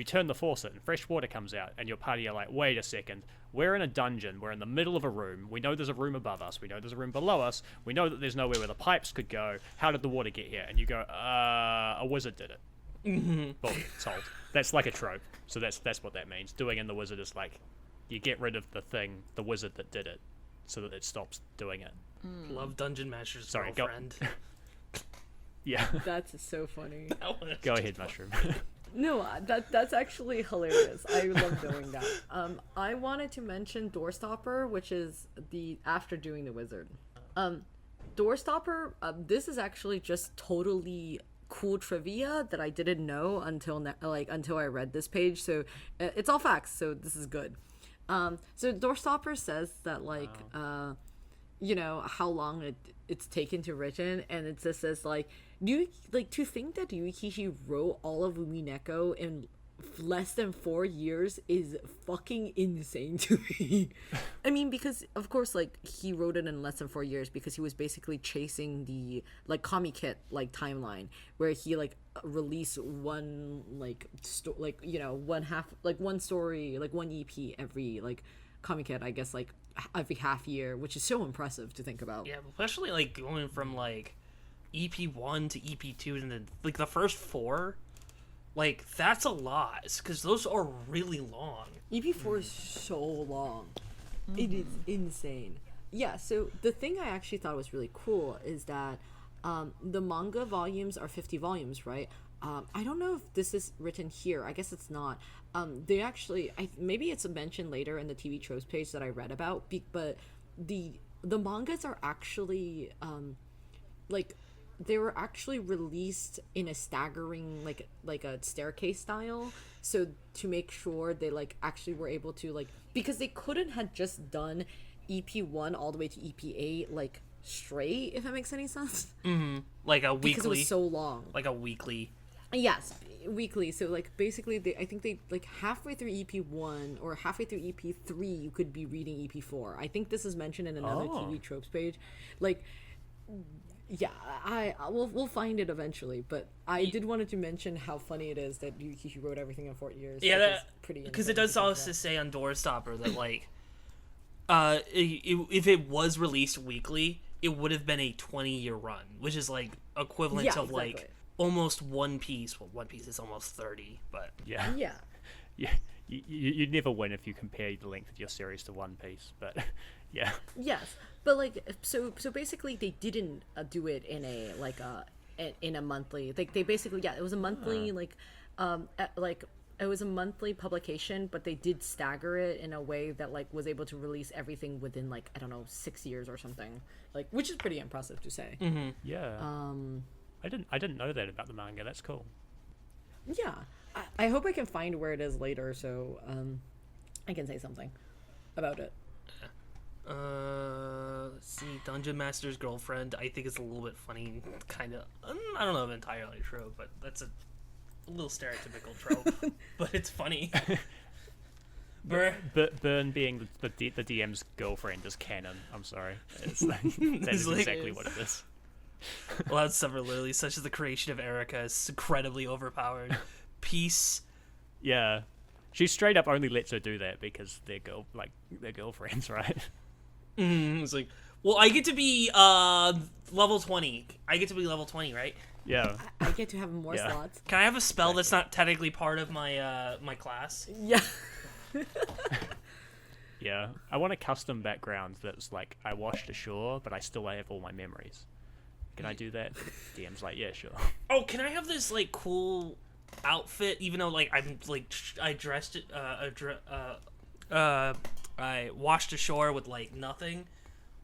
turn the faucet and fresh water comes out, and your party are like, wait a second, we're in a dungeon, we're in the middle of a room, we know there's a room above us, we know there's a room below us, we know that there's nowhere where the pipes could go, how did the water get here? And you go, a wizard did it. Boom, solved. That's like a trope, so that's what that means. Doing in the Wizard is like, you get rid of the wizard that did it, so that it stops doing it. Love Dungeon Master's Sorry, girlfriend. Yeah. That's so funny. Go ahead, Mushroom. No, that's actually hilarious. I love doing that. I wanted to mention Doorstopper, which is the after doing the Wizard. Doorstopper. This is actually just totally cool trivia that I didn't know until I read this page. So it's all facts. So this is good. So Doorstopper says that you know how long it's taken to written, and it just says like, do you like to think that Yukishi wrote all of Umineko in less than 4 years is fucking insane to me. I mean, because of course like he wrote it in less than 4 years because he was basically chasing the like Kit like timeline where he like released one like one story, like one EP every like Kit, I guess like every half year, which is so impressive to think about. Yeah, especially like going from like EP1 to EP2 and then like the first 4, like that's a lot because those are really long. EP4 is so long. It is insane. Yeah, so the thing I actually thought was really cool is that the manga volumes are 50 volumes, right? I don't know if this is written here. I guess it's not. They actually, maybe it's mentioned later in the TV Tropes page that I read about, but the mangas are actually like they were actually released in a staggering like a staircase style, so to make sure they like actually were able to like, because they couldn't have just done EP1 all the way to EP8 like straight, if that makes any sense. Like a weekly, because it was so long. like a weekly. Yes, weekly. So like basically I think they like halfway through EP1 or halfway through EP3 you could be reading EP4. I think this is mentioned in another TV Tropes page. Like, yeah, we'll find it eventually, but I did wanted to mention how funny it is that Yukishi wrote everything in 4 years. Yeah, that, pretty because it does also say on Doorstopper that like if it was released weekly, it would have been a 20-year run, which is like equivalent to like almost One Piece. Well, One Piece is almost 30, but yeah. You'd never win if you compare the length of your series to One Piece, but yeah. Yes, but like so basically they didn't do it in a like in a monthly, like they basically it was a monthly it was a monthly publication, but they did stagger it in a way that like was able to release everything within like I don't know 6 years or something, like, which is pretty impressive to say. Yeah. I didn't know that about the manga. That's cool. Yeah, I hope I can find where it is later, so I can say something about it. Let's see. Dungeon Master's girlfriend. I think it's a little bit funny, kind of. I don't know if entirely true, but that's a little stereotypical trope. But it's funny. Burn being the DM's girlfriend is canon. I'm sorry. That is exactly what it is. Loud summer lily, such as the creation of Erica, is incredibly overpowered. Peace. Yeah, she straight up only lets her do that because they're girlfriends, right? It's like, well, I get to be level 20. I get to be level 20, right? Yeah. I get to have more slots. Can I have a spell that's not technically part of my my class? Yeah. Yeah. I want a custom background that's like I washed ashore, but I still have all my memories. Can I do that? DM's like, yeah, sure. Oh, can I have this like cool outfit? Even though like I'm like I dressed it, I washed ashore with like nothing.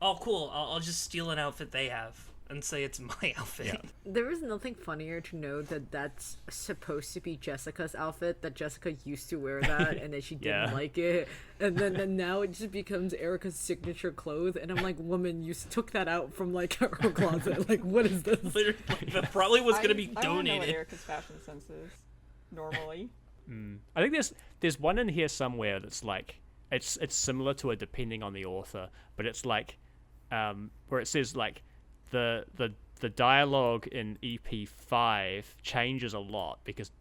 Oh, cool! I'll just steal an outfit they have and say it's my outfit. Yeah. There is nothing funnier to know that that's supposed to be Jessica's outfit, that Jessica used to wear that and that she didn't like it, and then now it just becomes Erica's signature clothes, and I'm like, woman, you took that out from like her closet. Like, what is this? Literally, that probably was gonna be I don't know what donated. Erica's fashion sense is normally. I think there's one in here somewhere that's like it's similar to a depending on the author, but it's like where it says like the dialogue in EP5 changes a lot because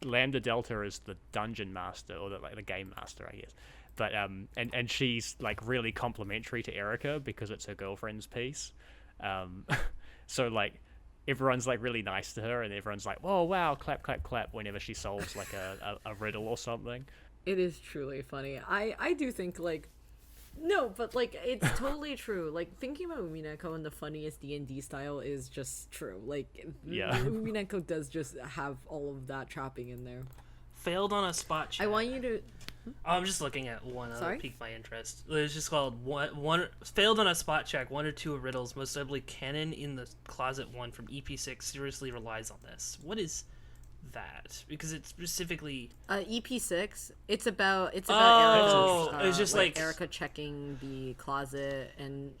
Lambda Delta is the dungeon master or the game master, I guess. But and she's like really complimentary to Erica because it's her girlfriend's piece. So like everyone's like really nice to her and everyone's like, whoa, wow, clap, clap, clap whenever she solves like a riddle or something. It is truly funny. I do think like no, but like it's totally true. Like thinking about Umineko in the funniest D&D style is just true. Like Umineko does just have all of that trapping in there. Failed on a spot check. I want you to I'm just looking at one Sorry? piqued my interest. It's just called one failed on a spot check. One or two riddles, most notably canon in the closet one from EP6 seriously relies on this. What is that? Because it's specifically EP6. It's about Erica. It's just like Erica checking the closet, and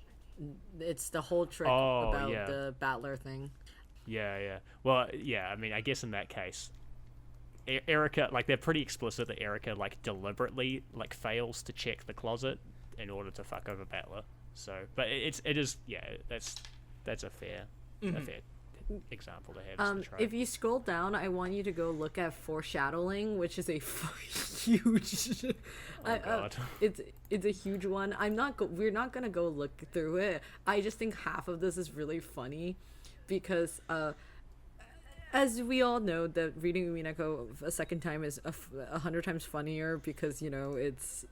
it's the whole trick about the battler thing. Yeah. Well, yeah. I mean, I guess in that case, Erica, like they're pretty explicit that Erica like deliberately like fails to check the closet in order to fuck over battler. So, but it is that's a fair example to have. If you scroll down, I want you to go look at foreshadowing, which is a huge. God. It's a huge one. We're not gonna go look through it. I just think half of this is really funny, because as we all know, that reading Umineko a second time is 100 times funnier because it's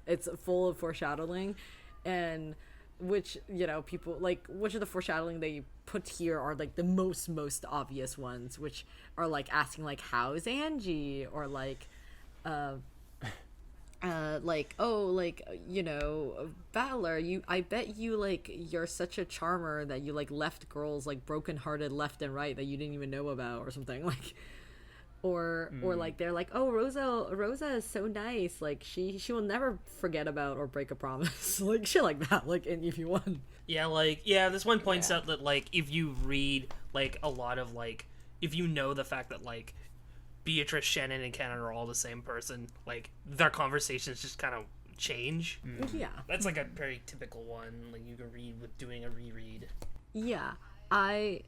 full of foreshadowing, and which people like which of the foreshadowing they put here are like the most obvious ones, which are like asking like how's Angie, or like Valor, I bet you like you're such a charmer that you like left girls like brokenhearted left and right that you didn't even know about, or something like. Or like they're like, oh, Rosa is so nice, like she will never forget about or break a promise, like shit like that, like in EP1. This one points out that like if you read like a lot of like if you know the fact that like Beatrice, Shannon, and Cannon are all the same person, like their conversations just kind of change. Yeah, that's like a very typical one like you can read with doing a reread. Yeah, I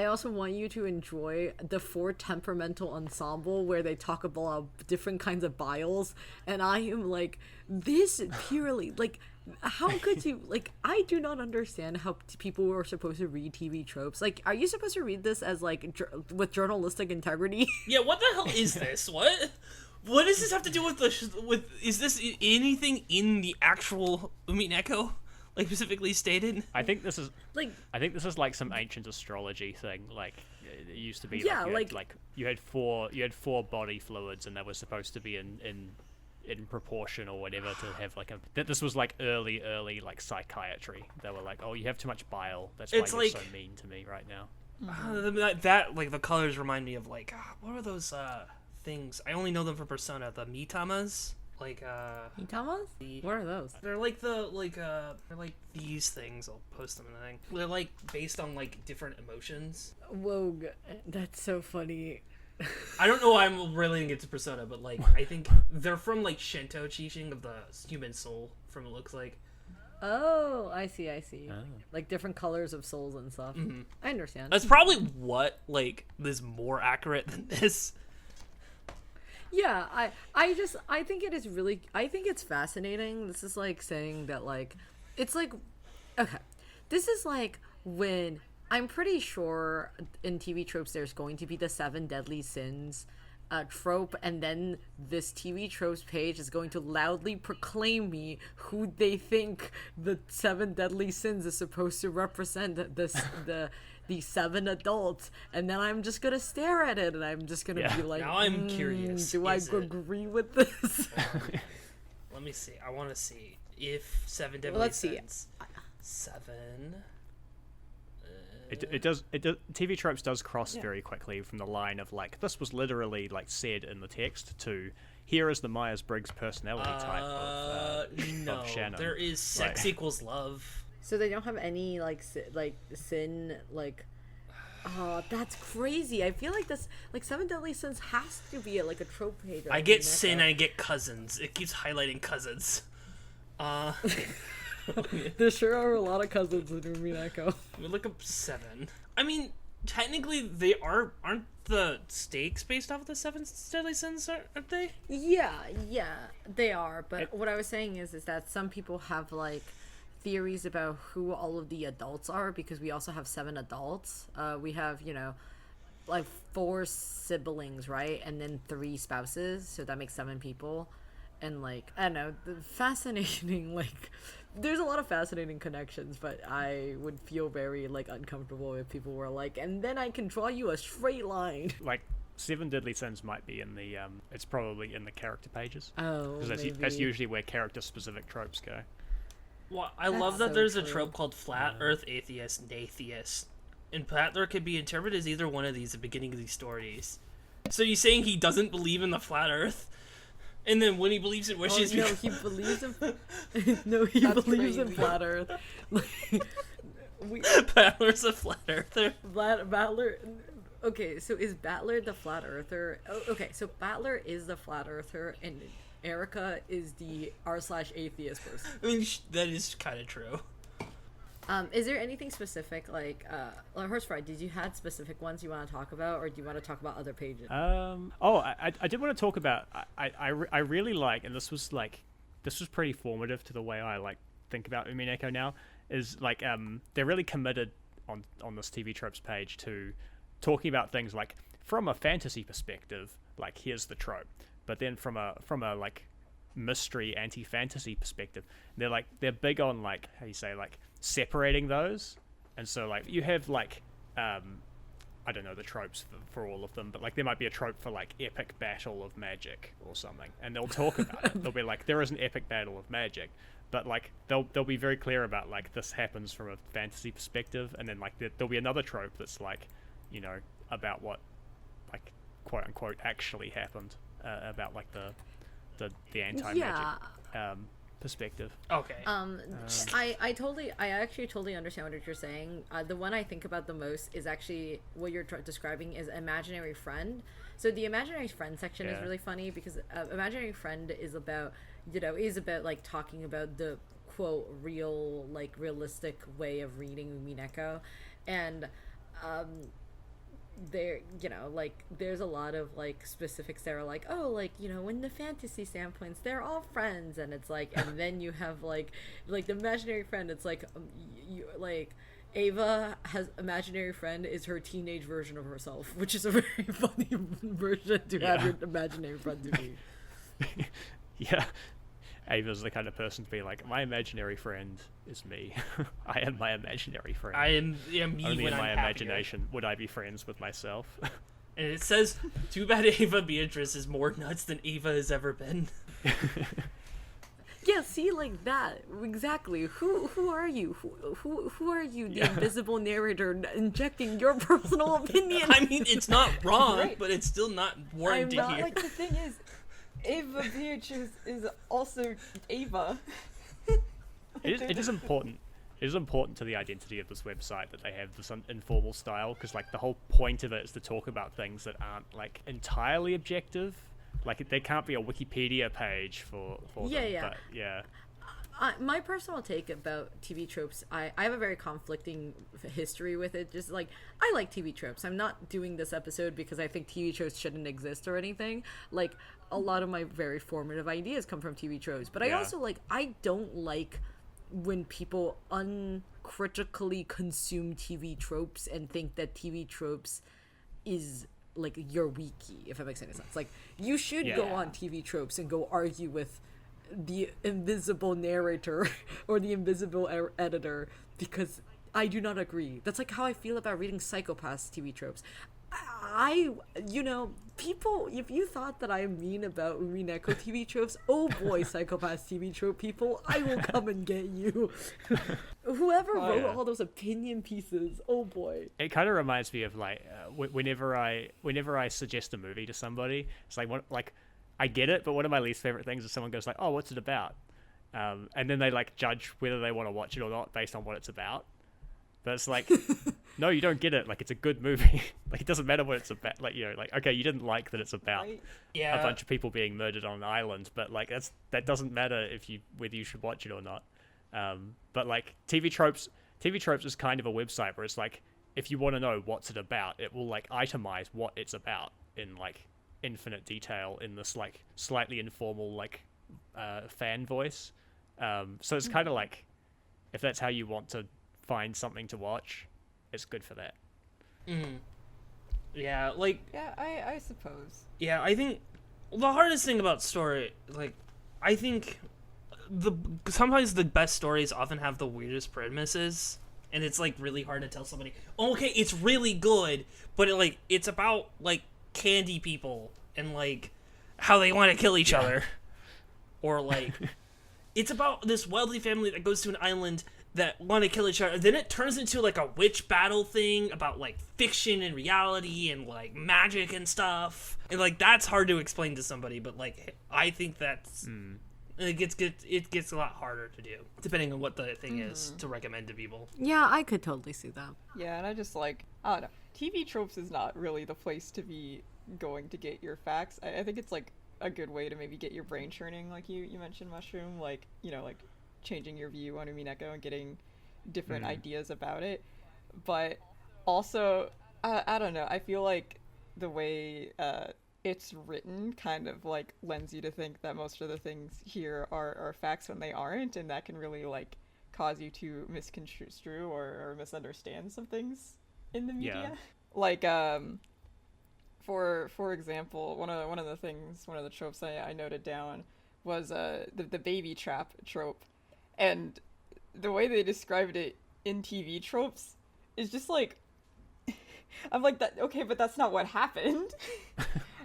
also want you to enjoy the 4 temperamental ensemble where they talk about different kinds of biles, and I am like, this purely like, how could you like? I do not understand how people are supposed to read TV tropes. Like, are you supposed to read this as like with journalistic integrity? Yeah, what the hell is this? What does this have to do with is this anything in the actual Umineko? Like specifically stated. I think this is like some ancient astrology thing. Like it used to be. You had four body fluids, and they were supposed to be in proportion or whatever to have like this was like early like psychiatry. They were like, oh, you have too much bile. That's why you're so mean to me right now. That like the colors remind me of like what are those things. I only know them from Persona. The Mitamas, like Itamas? What are those? they're like they're like these things. I'll post them in the thing. They're like based on like different emotions. Whoa, that's so funny. I don't know why I'm relating it to Persona, but like I think they're from like Shinto teaching of the human soul. From it looks like. Oh, I see. Oh. Like different colors of souls and stuff. Mm-hmm. I understand. That's probably what like is more accurate than this. Yeah, I think it is really, I think it's fascinating. This is like saying that like, it's like, okay, this is like when, I'm pretty sure in TV tropes there's going to be the 7 deadly sins trope, and then this TV tropes page is going to loudly proclaim me who they think the 7 deadly sins is supposed to represent, the 7 adults, and then I'm just gonna stare at it and I'm just gonna be like, now I'm curious. Do I agree with this? Let me see. I want to see if 7 deadly let's see. sins. 7. It does. TV tropes does cross very quickly from the line of like this was literally like said in the text to here is the Myers-Briggs personality type of Shannon. There is sex equals love. So they don't have any like sin like. Oh, that's crazy. I feel like this like 7 deadly sins has to be like a trope page. I get sin. I get cousins. It keeps highlighting cousins. There sure are a lot of cousins in Umineko. We look up 7. I mean, technically, they aren't the stakes based off of the 7 deadly sins, aren't they? Yeah, they are. But what I was saying is that some people have like theories about who all of the adults are because we also have 7 adults. We have like 4 siblings, right, and then 3 spouses, so that makes 7 people. And like I don't know, fascinating like. There's a lot of fascinating connections, but I would feel very like uncomfortable if people were like, and then I can draw you a straight line. Like 7 deadly sins might be in the it's probably in the character pages. Oh, because that's usually where character specific tropes go. Well, I love that there's a trope called flat Earth atheist and atheist, and flat Earth could be interpreted as either one of these at the beginning of these stories. So you're saying he doesn't believe in the flat Earth? And then when he believes in wishes, no, he believes in. No, he believes in flat Earth. Battler's a flat earther. Battler. Okay, so is Battler the flat earther? Oh, okay, so Battler is the flat earther, and Erica is the r/atheist person. I mean, that is kind of true. Is there anything specific, like Horsefry, did you had specific ones you want to talk about, or do you want to talk about other pages? I did want to talk about, I really like, and this was pretty formative to the way I like think about Umineko now, is like, they're really committed on this TV tropes page to talking about things like, from a fantasy perspective, like here's the trope, but then from a like mystery anti-fantasy perspective, they're big on like, how you say, like separating those. And so like you have like I don't know the tropes for all of them, but like there might be a trope for like epic battle of magic or something, and they'll talk about it. They'll be like, there is an epic battle of magic, but like they'll be very clear about like this happens from a fantasy perspective, and then like there'll be another trope that's like, about what like quote unquote actually happened, about like the anti-magic perspective. Okay. I actually totally understand what you're saying. The one I think about the most is actually what you're describing is imaginary friend. So the imaginary friend section is really funny because imaginary friend is about like talking about the quote realistic way of reading Umineko, and there like there's a lot of like specifics that are like, oh, like in the fantasy standpoints they're all friends, and it's like, and then you have like the imaginary friend, it's like like Ava has imaginary friend is her teenage version of herself, which is a very funny version to have your imaginary friend to be. Yeah, Ava's the kind of person to be like, my imaginary friend is me. I am my imaginary friend. I am me. Only when in my I'm imagination happier. would I be friends with myself. And it says, too bad Ava Beatrice is more nuts than Ava has ever been. Yeah, see, like that exactly. Who are you? Who are you? The invisible narrator injecting your personal opinion. I mean, it's not wrong, but it's still not warranted I'm not, here. Like, the thing is, Ava Beach is also Ava. It is important. It is important to the identity of this website that they have this informal style, because like the whole point of it is to talk about things that aren't like entirely objective. Like there can't be a Wikipedia page for them. But yeah. My personal take about TV tropes, I have a very conflicting history with it. Just like, I like TV tropes. I'm not doing this episode because I think TV tropes shouldn't exist or anything. Like, a lot of my very formative ideas come from TV tropes. But I also, like, I don't like when people uncritically consume TV tropes and think that TV tropes is like your wiki, if it makes any sense. Like, you should go on TV tropes and go argue with the invisible narrator or the invisible editor, because I do not agree. That's like how I feel about reading Psychopaths TV tropes. People, if you thought that I'm mean about Umineko TV tropes, oh boy, Psychopaths TV trope people, I will come and get you. Whoever wrote all those opinion pieces, oh boy. It kind of reminds me of like whenever I suggest a movie to somebody, it's like I get it, but one of my least favorite things is someone goes like, "Oh, what's it about?" And then they like judge whether they want to watch it or not based on what it's about. But it's like, no, you don't get it. Like, it's a good movie. Like, it doesn't matter what it's about. Like, like, okay, you didn't like that it's about a bunch of people being murdered on an island, but like that doesn't matter whether you should watch it or not. But like TV tropes is kind of a website where it's like, if you want to know what's it about, it will like itemize what it's about in like infinite detail in this like slightly informal like fan voice. So it's kind of like, if that's how you want to find something to watch, it's good for that. Yeah, like I suppose. Yeah, I think the hardest thing about story, like, I think sometimes the best stories often have the weirdest premises, and it's like really hard to tell somebody, oh, okay, it's really good, but it's about like candy people and like how they want to kill each other, or like it's about this wealthy family that goes to an island that want to kill each other. Then it turns into like a witch battle thing about like fiction and reality and like magic and stuff. And like that's hard to explain to somebody, but like I think that's it gets a lot harder to do depending on what the thing is to recommend to people. Yeah, I could totally see that. Yeah, and I just like, I don't know. TV tropes is not really the place to be going to get your facts. I think it's like a good way to maybe get your brain churning, like you mentioned, Mushroom, like, like changing your view on Umineko and getting different ideas about it. But also, I don't know, I feel like the way it's written kind of like lends you to think that most of the things here are facts when they aren't, and that can really like cause you to misconstrue or misunderstand some things in the media. Like for example, one of the tropes I noted down was the baby trap trope. And the way they described it in TV tropes is just like, I'm like, that okay, but that's not what happened.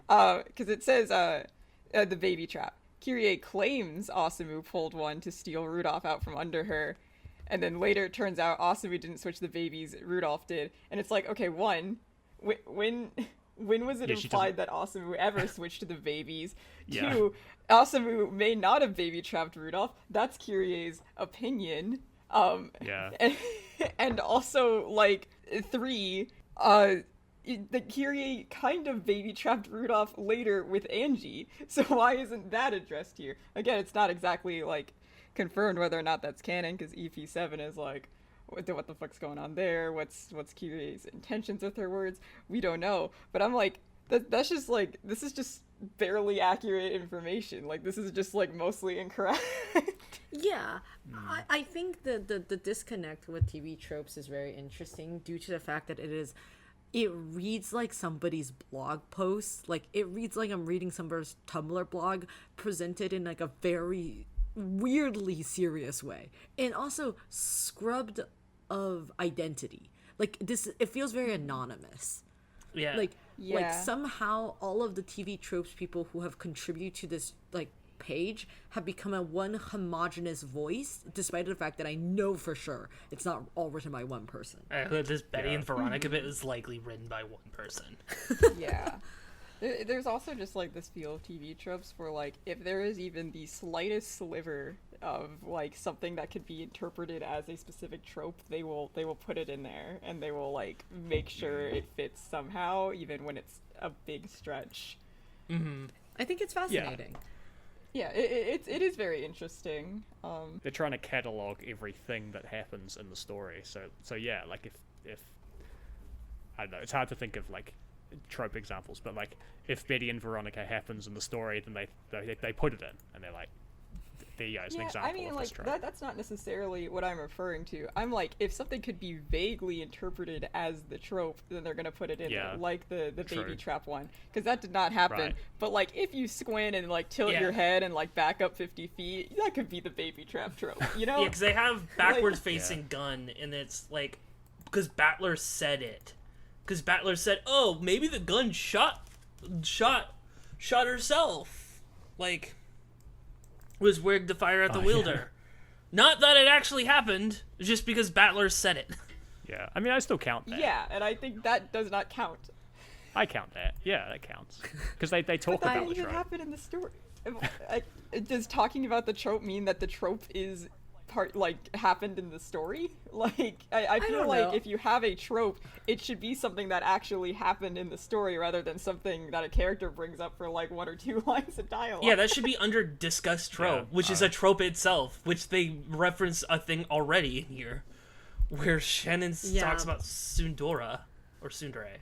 Because it says the baby trap. Kyrie claims Osamu pulled one to steal Rudolph out from under her, and then later it turns out Osamu didn't switch the babies, Rudolph did. And it's like, okay, when was it implied that Osamu ever switched to the babies? 2, Osamu may not have baby trapped Rudolph. That's Kyrie's opinion. And also, like, 3, the Kyrie kind of baby trapped Rudolph later with Angie. So why isn't that addressed here? Again, it's not exactly like confirmed whether or not that's canon, because EP7 is like, what the fuck's going on there? What's Kyrie's intentions with her words? We don't know. But I'm like, that's just like, this is just barely accurate information. Like, this is just like mostly incorrect. Yeah, I think the disconnect with TV tropes is very interesting due to the fact that it reads like somebody's blog post. Like, it reads like I'm reading somebody's Tumblr blog presented in like a very weirdly serious way, and also scrubbed of identity. Like, this, it feels very anonymous. Like somehow all of the TV tropes people who have contributed to this like page have become a one homogenous voice, despite the fact that I know for sure it's not all written by one person. This Betty and Veronica bit is likely written by one person. Yeah. There's also just like this feel of TV tropes where like if there is even the slightest sliver of like something that could be interpreted as a specific trope, they will put it in there, and they will like make sure it fits somehow, even when it's a big stretch. Mm-hmm. I think it's fascinating. Yeah, it is very interesting. They're trying to catalog everything that happens in the story. So yeah, like if I don't know, it's hard to think of like trope examples, but like if Betty and Veronica happens in the story, then they put it in, and they're like, there you go, it's an example I mean, of like this trope. that's not necessarily what I'm referring to. I'm like, if something could be vaguely interpreted as the trope, then they're gonna put it in there, like the baby trap one, because that did not happen. Right. But like, if you squint and like tilt your head and like back up 50 feet, that could be the baby trap trope, you know? Yeah, because they have backwards facing gun, and it's like, because Battler said it. Because Battler said, "Oh, maybe the gun shot herself." Like, was rigged to fire at the wielder. Yeah. Not that it actually happened, just because Battler said it. Yeah, I mean, I still count that. Yeah, and I think that does not count. I count that. Yeah, that counts. Because they talk about the trope. That even happen in the story. Does talking about the trope mean that the trope is happened in the story? Like, I feel like if you have a trope, it should be something that actually happened in the story rather than something that a character brings up for like 1 or 2 lines of dialogue. Yeah, that should be under discussed trope, which is a trope itself, which they reference a thing already in here, where Shannon talks about Sundora or Sundere.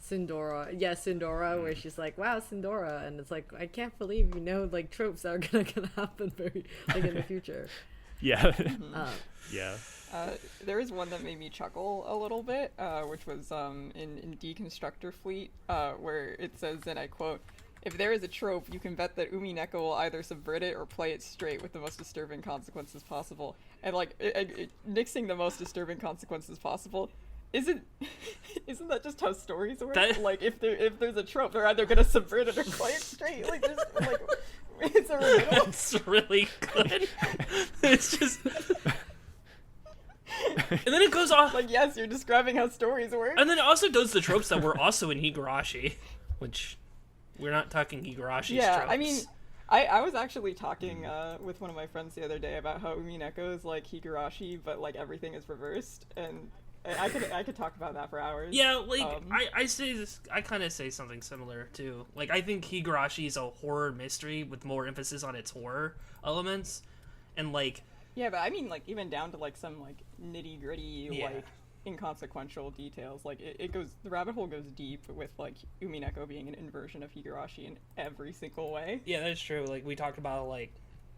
Sundora, where she's like, "Wow, Sundora," and it's like, I can't believe like tropes that are gonna happen very like in the future. Yeah. Yeah. There is one that made me chuckle a little bit, which was in Deconstructor Fleet, where it says, and I quote, "If there is a trope, you can bet that Umineko will either subvert it or play it straight with the most disturbing consequences possible." And like, nixing the most disturbing consequences possible, isn't that just how stories work? Like, if there's a trope, they're either gonna subvert it or play it straight. Like, there's like, it's a riddle. It's really good. It's just, and then it goes off. Like, yes, you're describing how stories work. And then it also does the tropes that were also in Higurashi, which we're not talking Higurashi's tropes. I mean, I was actually talking with one of my friends the other day about how Umineko is like Higurashi, but like everything is reversed, and I could talk about that for hours. Yeah, like I say this, I kind of say something similar too. Like, I think Higurashi is a horror mystery with more emphasis on its horror elements, and like. Yeah, but I mean, like, even down to like some like nitty gritty like inconsequential details. Like the rabbit hole goes deep with like Umineko being an inversion of Higurashi in every single way. Yeah, that's true. Like, we talked about like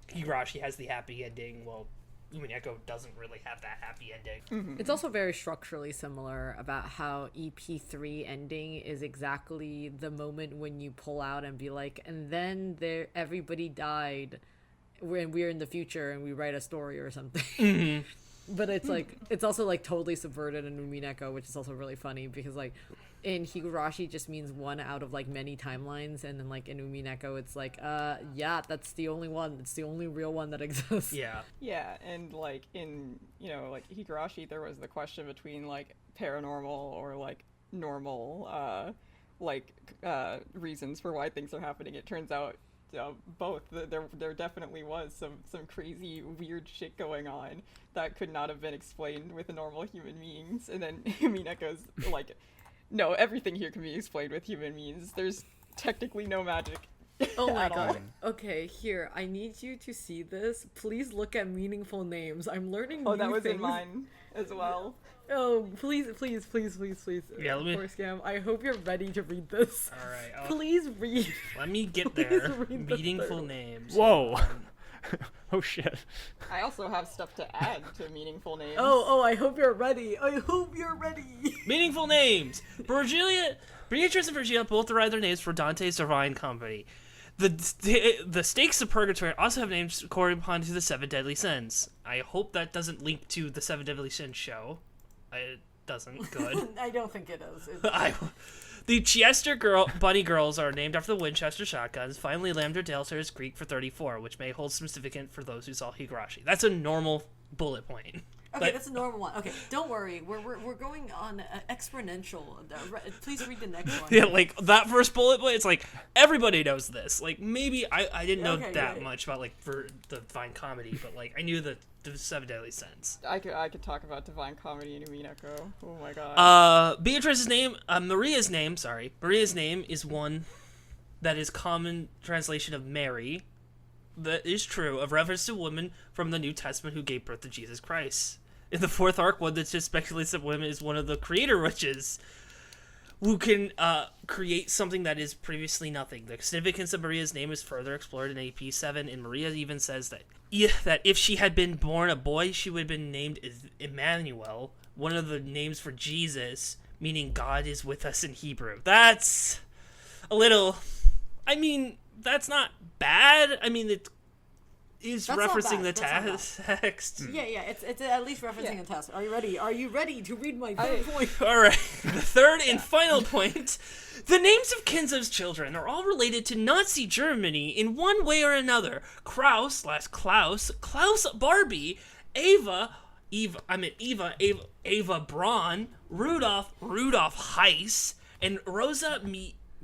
Higurashi has the happy ending. Well, Umineko doesn't really have that happy ending. Mm-hmm. It's also very structurally similar about how EP3 ending is exactly the moment when you pull out and be like, and then everybody died when we're in the future and we write a story or something. Mm-hmm. But it's like, it's also like totally subverted in Umineko, which is also really funny because like in Higurashi just means one out of like many timelines, and then like in Umineko it's like that's the only one, it's the only real one that exists. Yeah, and like in like Higurashi there was the question between like paranormal or like normal reasons for why things are happening. It turns out both. There definitely was some crazy weird shit going on that could not have been explained with normal human beings, and then Umineko's like, no, everything here can be explained with human means. There's technically no magic. Oh my god. Okay, here, I need you to see this. Please look at meaningful names. I'm learning new that was things. In mine as well. Oh, please. Yeah, let me... Scam, I hope you're ready to read this. Alright. Please read. Let me get there. Meaningful names. Whoa. Oh shit. I also have stuff to add to meaningful names. Oh, I hope you're ready. Meaningful names. Beatrice and Virgilia both derive their names from Dante's Divine Comedy. The stakes of purgatory also have names corresponding to the 7 deadly sins. I hope that doesn't link to the 7 deadly sins show. doesn't. Good. I don't think it is. The Chester Bunny Girls are named after the Winchester shotguns. Finally, Lambda Delta is Greek for 34, which may hold some significance for those who saw Higurashi. That's a normal bullet point. Okay, that's a normal one. Okay, don't worry. We're going on exponential. Please read the next one. Yeah, like that first bullet point, it's like everybody knows this. Like maybe I didn't know that much about like for the Divine Comedy, but like I knew the Seven Deadly Sins. I could talk about Divine Comedy and Umineko. Oh my god. Beatrice's name, Maria's name is one that is common translation of Mary. That is true, of reference to women from the New Testament who gave birth to Jesus Christ. In the fourth arc, one that just speculates that women is one of the creator witches who can create something that is previously nothing. The significance of Maria's name is further explored in AP 7, and Maria even says that if she had been born a boy, she would have been named Emmanuel, one of the names for Jesus, meaning God is with us in Hebrew. That's a little... I mean, that's not bad. I mean, it is That's referencing the text. Yeah, it's at least referencing a text. Are you ready to read my third point? All right, the third and final point. The names of Kinzo's children are all related to Nazi Germany in one way or another. Klaus Barbie, Eva Braun, Rudolf Heiss, and Rosa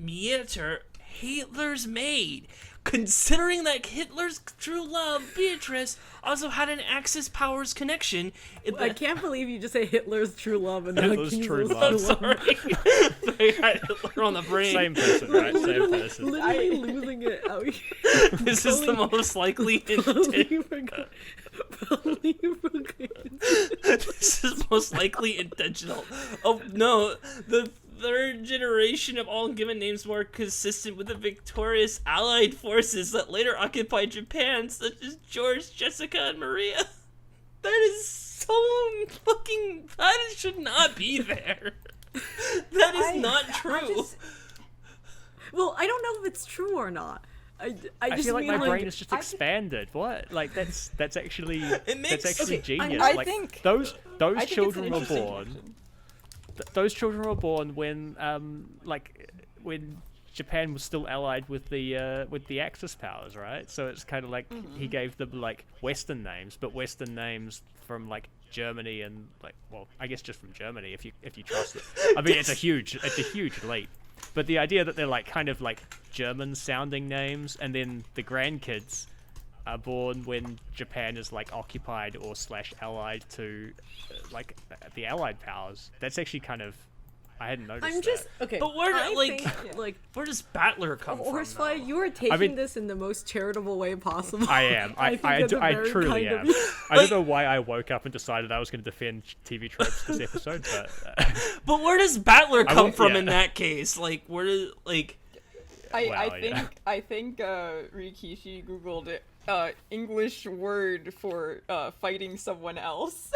Mieter, Hitler's maid. Considering that Hitler's true love, Beatrice, also had an Axis powers connection. I can't believe you just say Hitler's true love and Hitler's true love. Sorry. I had Hitler on the brain. Same person, right? Same person. Literally losing it out here. This is the most likely This is most likely intentional. Oh no, the third generation of all given names more consistent with the victorious Allied forces that later occupied Japan, such as George, Jessica, and Maria. That is so fucking... That should not be there. That is not true. Well, I don't know if it's true or not. I just feel like mean, my brain is just expanded. What? Like that's actually genius. I like think those I think children it's an were interesting born. question. Those children were born when when Japan was still allied with the Axis powers, right? So it's kind of like he gave them like Western names, but Western names from like Germany and like, well, I guess just from Germany if you trust it. I mean, it's a huge leap. But the idea that they're like kind of like German sounding names, and then the grandkids are born when Japan is like occupied or / allied to like the Allied powers. That's actually kind of, I hadn't noticed. I'm just that. okay. But where like where does Battler come from? Horsefly, though? you are taking mean- this in the most charitable way possible. I am. I truly am. I don't know why I woke up and decided I was going to defend TV tropes this episode, but But where does Battler come from yeah. in that case? Like, where does like? I think Rikishi googled it. English word for fighting someone else.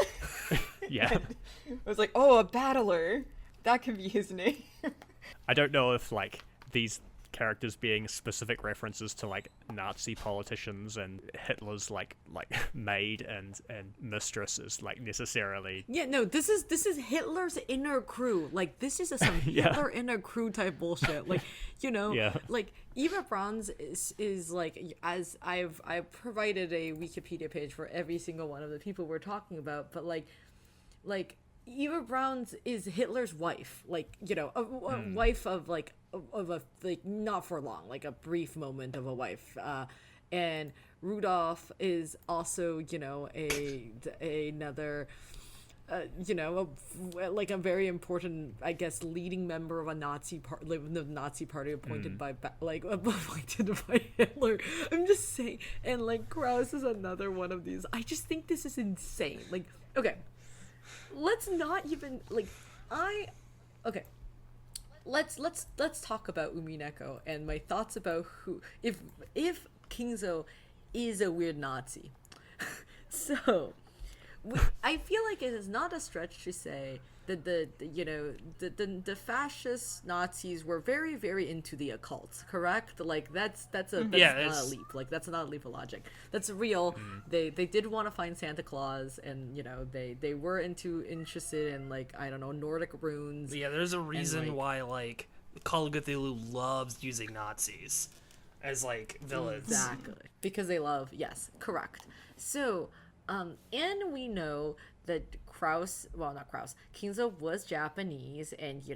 yeah. I was like, oh, a battler. That could be his name. I don't know if like these characters being specific references to like Nazi politicians and Hitler's like maid and mistress is like necessarily. Yeah, no, this is Hitler's inner crew. Like, this is some Hitler inner crew type bullshit. Like, you know, like Eva Braun's is like, as I've provided a Wikipedia page for every single one of the people we're talking about, but like Eva Braun's is Hitler's wife, like, you know, a wife of like not for long, like a brief moment of a wife, and Rudolph is also, you know, another you know, like a very important, I guess, leading member of a Nazi the Nazi party appointed by Hitler. I'm just saying, and like Krauss is another one of these. I just think this is insane. Like, okay, let's not even like let's talk about Umineko and my thoughts about who if Kinzo is a weird Nazi. So I feel like it is not a stretch to say the fascist Nazis were very, very into the occult, correct? Like that's not a leap. Like that's not a leap of logic. That's real. They did want to find Santa Claus, and they were interested in, like, I don't know, Nordic runes. Yeah, there's a reason why, like, Call of Cthulhu loves using Nazis as, like, villains. Exactly. Because they love, yes, correct. So, and we know that Kinzo was Japanese, and, we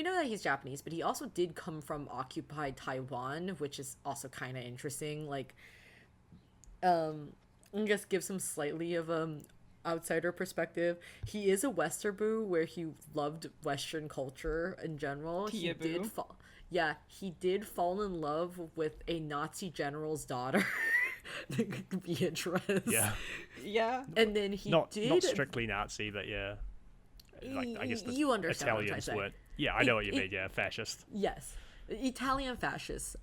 know that he's Japanese, but he also did come from occupied Taiwan, which is also kind of interesting. Like, I guess give some slightly of outsider perspective. He is a Westerboo, where he loved Western culture in general. He did fall in love with a Nazi general's daughter, Beatrice. Yeah. And then he not strictly Nazi, but yeah. Like, I guess the you understand Italians weren't. Yeah, I know what you mean. Yeah, fascist. Yes. Italian fascist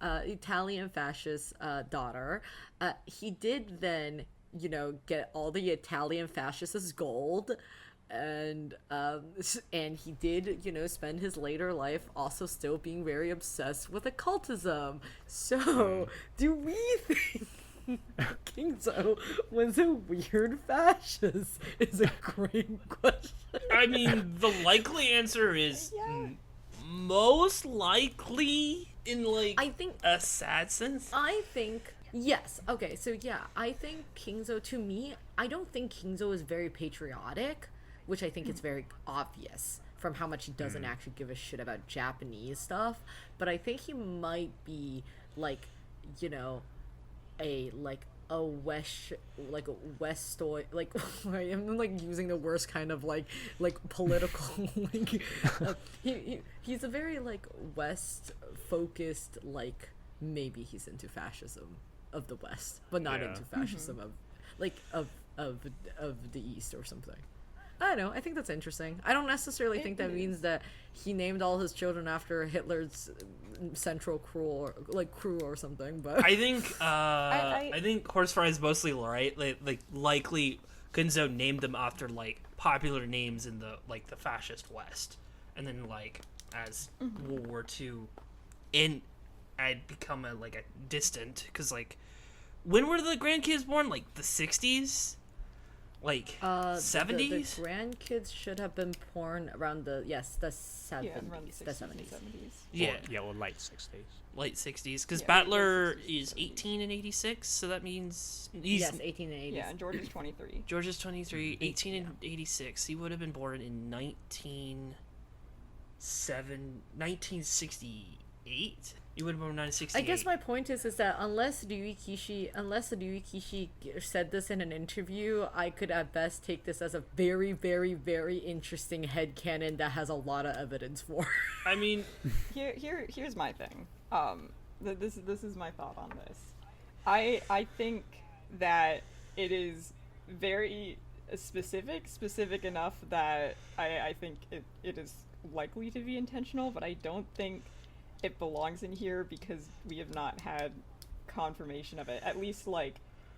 daughter. He did then, get all the Italian fascists as gold, and he did, spend his later life also still being very obsessed with occultism. So, do we think Kinzo was a weird fascist? Is a great question. I mean, the likely answer is most likely in, like, I think a sad sense. I think yes. Okay, so yeah, I think Kinzo, to me, I don't think Kinzo is very patriotic, which I think is very obvious from how much he doesn't actually give a shit about Japanese stuff. But I think he might be like, a Westoid, like, I'm like using the worst kind of like political he's a very like West focused, like, maybe he's into fascism of the West, but not into fascism of the East or something. I don't know. I think that's interesting. I don't necessarily think that means that he named all his children after Hitler's central crew or something. But I think I think Horsefly is mostly right. Like likely Kinzo named them after, like, popular names in the fascist West, and then, like, as World War II I'd become a distant, because, like, when were the grandkids born? Like the 60s. Like 70s? The grandkids should have been born around the 70s. Yeah, around the 60s, 70s. Yeah. Or late 60s. Late 60s, because Battler is 18 and 86, so that means he's 18 and 86. Yeah, and George is 23. George is 23, 18 and 86. He would have been born in 1968. You would have born in 1968. I guess my point is that unless Ryukishi said this in an interview, I could at best take this as a very, very, very interesting headcanon that has a lot of evidence for. I mean, here's my thing. This is my thought on this. I think that it is very specific enough that I think it is likely to be intentional, but I don't think it belongs in here because we have not had confirmation of it. At least, like,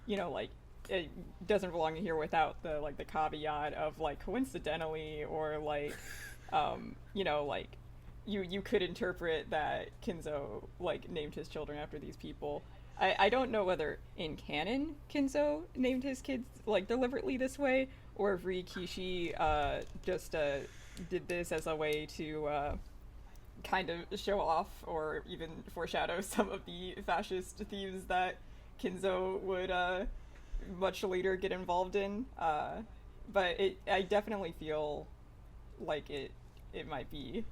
it doesn't belong in here without the caveat of, like, coincidentally, or like, you could interpret that Kinzo, like, named his children after these people. I don't know whether in canon Kinzo named his kids, like, deliberately this way, or if Rikishi just did this as a way to kind of show off or even foreshadow some of the fascist themes that Kinzo would much later get involved in. But I definitely feel like it might be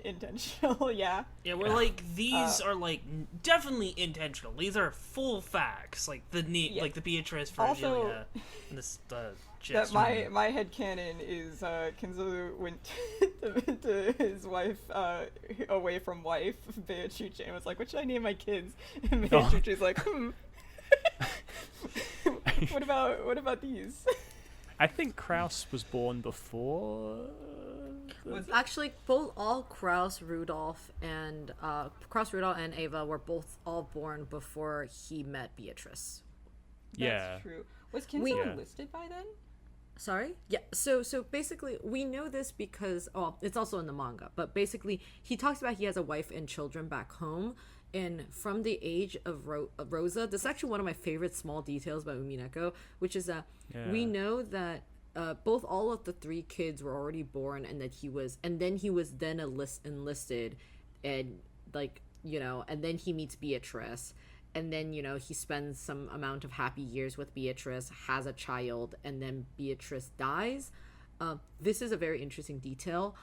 intentional. Yeah, we're like, these are, like, definitely intentional. These are full facts, like the like the Beatrice for Julia, and this that my headcanon is Kinzo went to his wife, away from wife, Beatrice, and was like, what should I name my kids? And Beatrice's like, what about these? I think Kraus was born before. Actually, all Kraus, Rudolph, and Ava were all born before he met Beatrice. Yeah. That's true. Was Kinzo enlisted by then? Sorry? Yeah, so basically we know this because it's also in the manga, but basically he talks about he has a wife and children back home, and from the age of Rosa, this is actually one of my favorite small details about Umineko, which is that we know that all of the three kids were already born, and that he was then enlisted, and like, you know, and then he meets Beatrice. And then, you know, he spends some amount of happy years with Beatrice, has a child, and then Beatrice dies. This is a very interesting detail.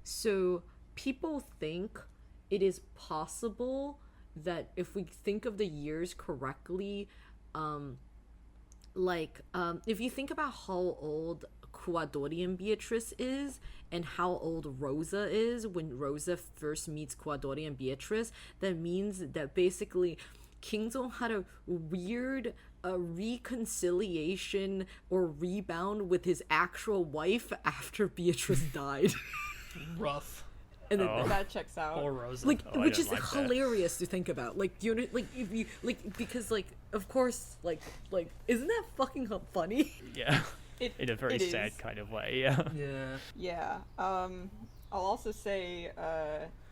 So people think it is possible that if we think of the years correctly, if you think about how old Kuadori Beatrice is and how old Rosa is when Rosa first meets Kuadori and Beatrice, that means that basically Kingzone had a weird reconciliation or rebound with his actual wife after Beatrice died. Rough. And then that checks out. Or Rosa. Which is like hilarious to think about. Like, you know, like if you because like of course like isn't that fucking funny? Yeah. In a very sad kind of way, yeah. Yeah. I'll also say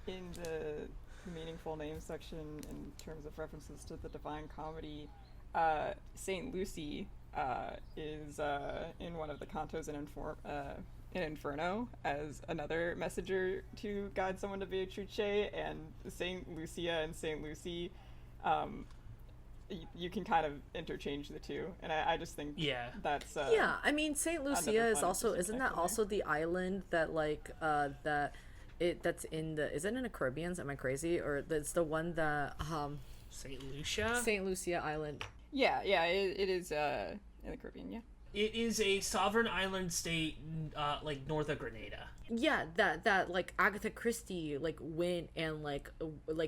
in the meaningful name section, in terms of references to the Divine Comedy, Saint Lucy is in one of the cantos in Inferno as another messenger to guide someone to Beatrice, and Saint Lucia and Saint Lucy, you can kind of interchange the two, and I just think that's I mean, Saint Lucia is also, isn't that also the island that like that's in the, is it in the Caribbean? Am I crazy? Or that's the one that Saint Lucia Island. It is in the Caribbean. It is a sovereign island state, like north of Grenada. Yeah, that like Agatha Christie like went and like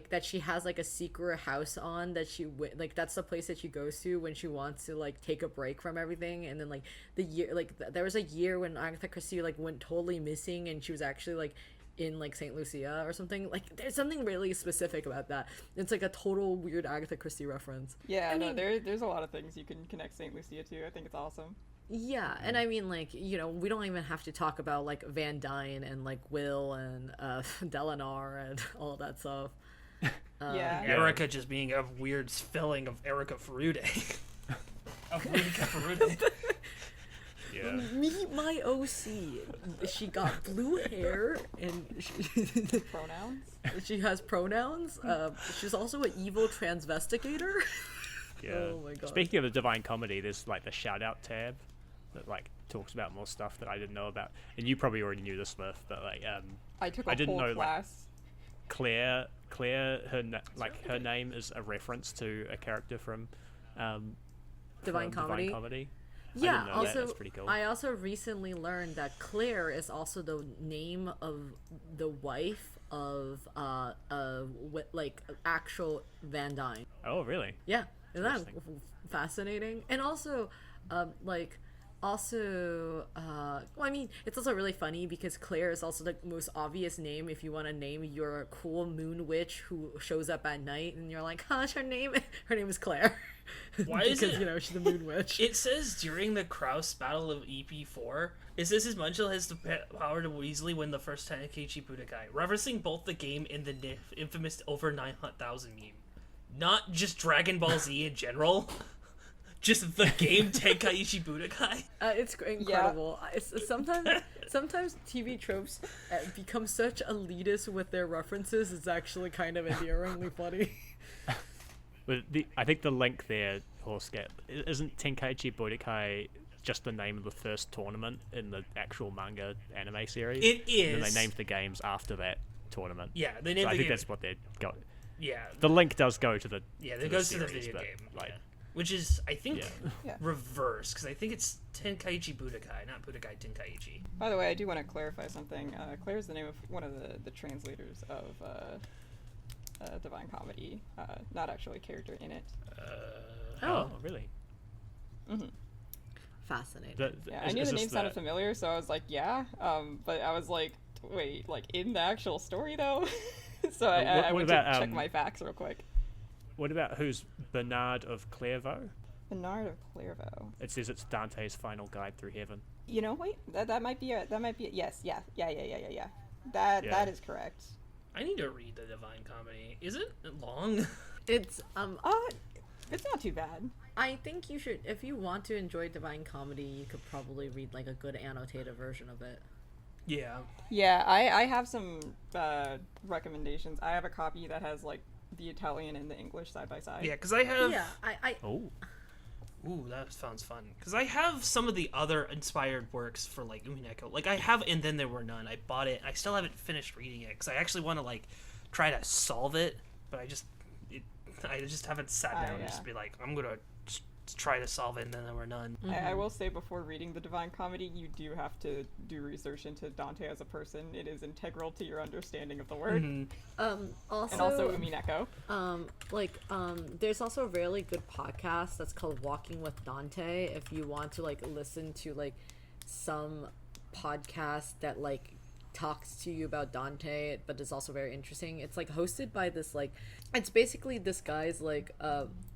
that she has like a secret house on that she went, like that's the place that she goes to when she wants to like take a break from everything. And then like there was a year when Agatha Christie like went totally missing, and she was actually like in like Saint Lucia or something. Like there's something really specific about that. It's like a total weird Agatha Christie reference. I mean, there's a lot of things you can connect Saint Lucia to. I think it's awesome. Yeah, and I mean, like, you know, we don't even have to talk about like Van Dyne and like Will and Delanar and all that stuff. Erica just being a weird spelling of Erica Furude. Of Erica Furude. Meet my OC. She got blue hair and pronouns. She has pronouns. She's also an evil transvestigator. Yeah. Oh my god. Speaking of the Divine Comedy, there's like the shout out tab that like talks about more stuff that I didn't know about, and you probably already knew this, Smith, but like I took a whole class. Like, Claire, her name is a reference to a character from Divine Comedy. Yeah, also that's pretty cool. I also recently learned that Claire is also the name of the wife of like actual Van Dyne. Oh, really? Yeah, isn't that fascinating? And also, I mean, it's also really funny because Claire is also the most obvious name if you want to name your cool moon witch who shows up at night, and you're like, huh, her name is Claire. Why is it? Because, you know, she's the moon witch. It says during the Kraus Battle of EP4, it says his Munchel has the power to easily win the first Tenkaichi Budokai, referencing both the game and the infamous over 9,000 meme. Not just Dragon Ball Z in general. Just the game Tenkaichi Budokai. It's incredible. Yeah. It's sometimes TV tropes become such elitist with their references. It's actually kind of endearingly funny. But I think the link there, Horsecat, isn't Tenkaichi Budokai just the name of the first tournament in the actual manga anime series? It is. And then they named the games after that tournament. Yeah, they named I think game. that's what they got. Yeah. The link does go to the it goes to the video game. Like, which is, I think, reverse, because I think it's Tenkaichi Budokai, not Budokai Tenkaichi. By the way, I do want to clarify something. Claire is the name of one of the translators of Divine Comedy, not actually a character in it. Oh, really? Mm-hmm. Fascinating. I knew the name sounded familiar, so I was like, but I was like, wait, like in the actual story though? So I went to check my facts real quick. What about who's Bernard of Clairvaux? Bernard of Clairvaux. It says it's Dante's final guide through heaven. You know, wait, that might be it. Yes, yeah. That is correct. I need to read the Divine Comedy. Is it long? It's It's not too bad. I think you should, if you want to enjoy Divine Comedy, you could probably read like a good annotated version of it. Yeah. Yeah, I have some recommendations. I have a copy that has like the Italian and the English side by side. Yeah, because I have. Yeah, I Oh. Ooh, that sounds fun. Because I have some of the other inspired works for like Umineko. Like I have, and then there were none. I bought it. I still haven't finished reading it because I actually want to like try to solve it, but I just haven't sat down and just be like, I'm gonna just try to solve it, and then there were none. I will say before reading the Divine Comedy, you do have to do research into Dante as a person. It is integral to your understanding of the word. Also, And also Umineko. There's also a really good podcast that's called Walking with Dante. If you want to like listen to like some podcast that like talks to you about Dante, but it's also very interesting. It's like hosted by this like, it's basically this guy's like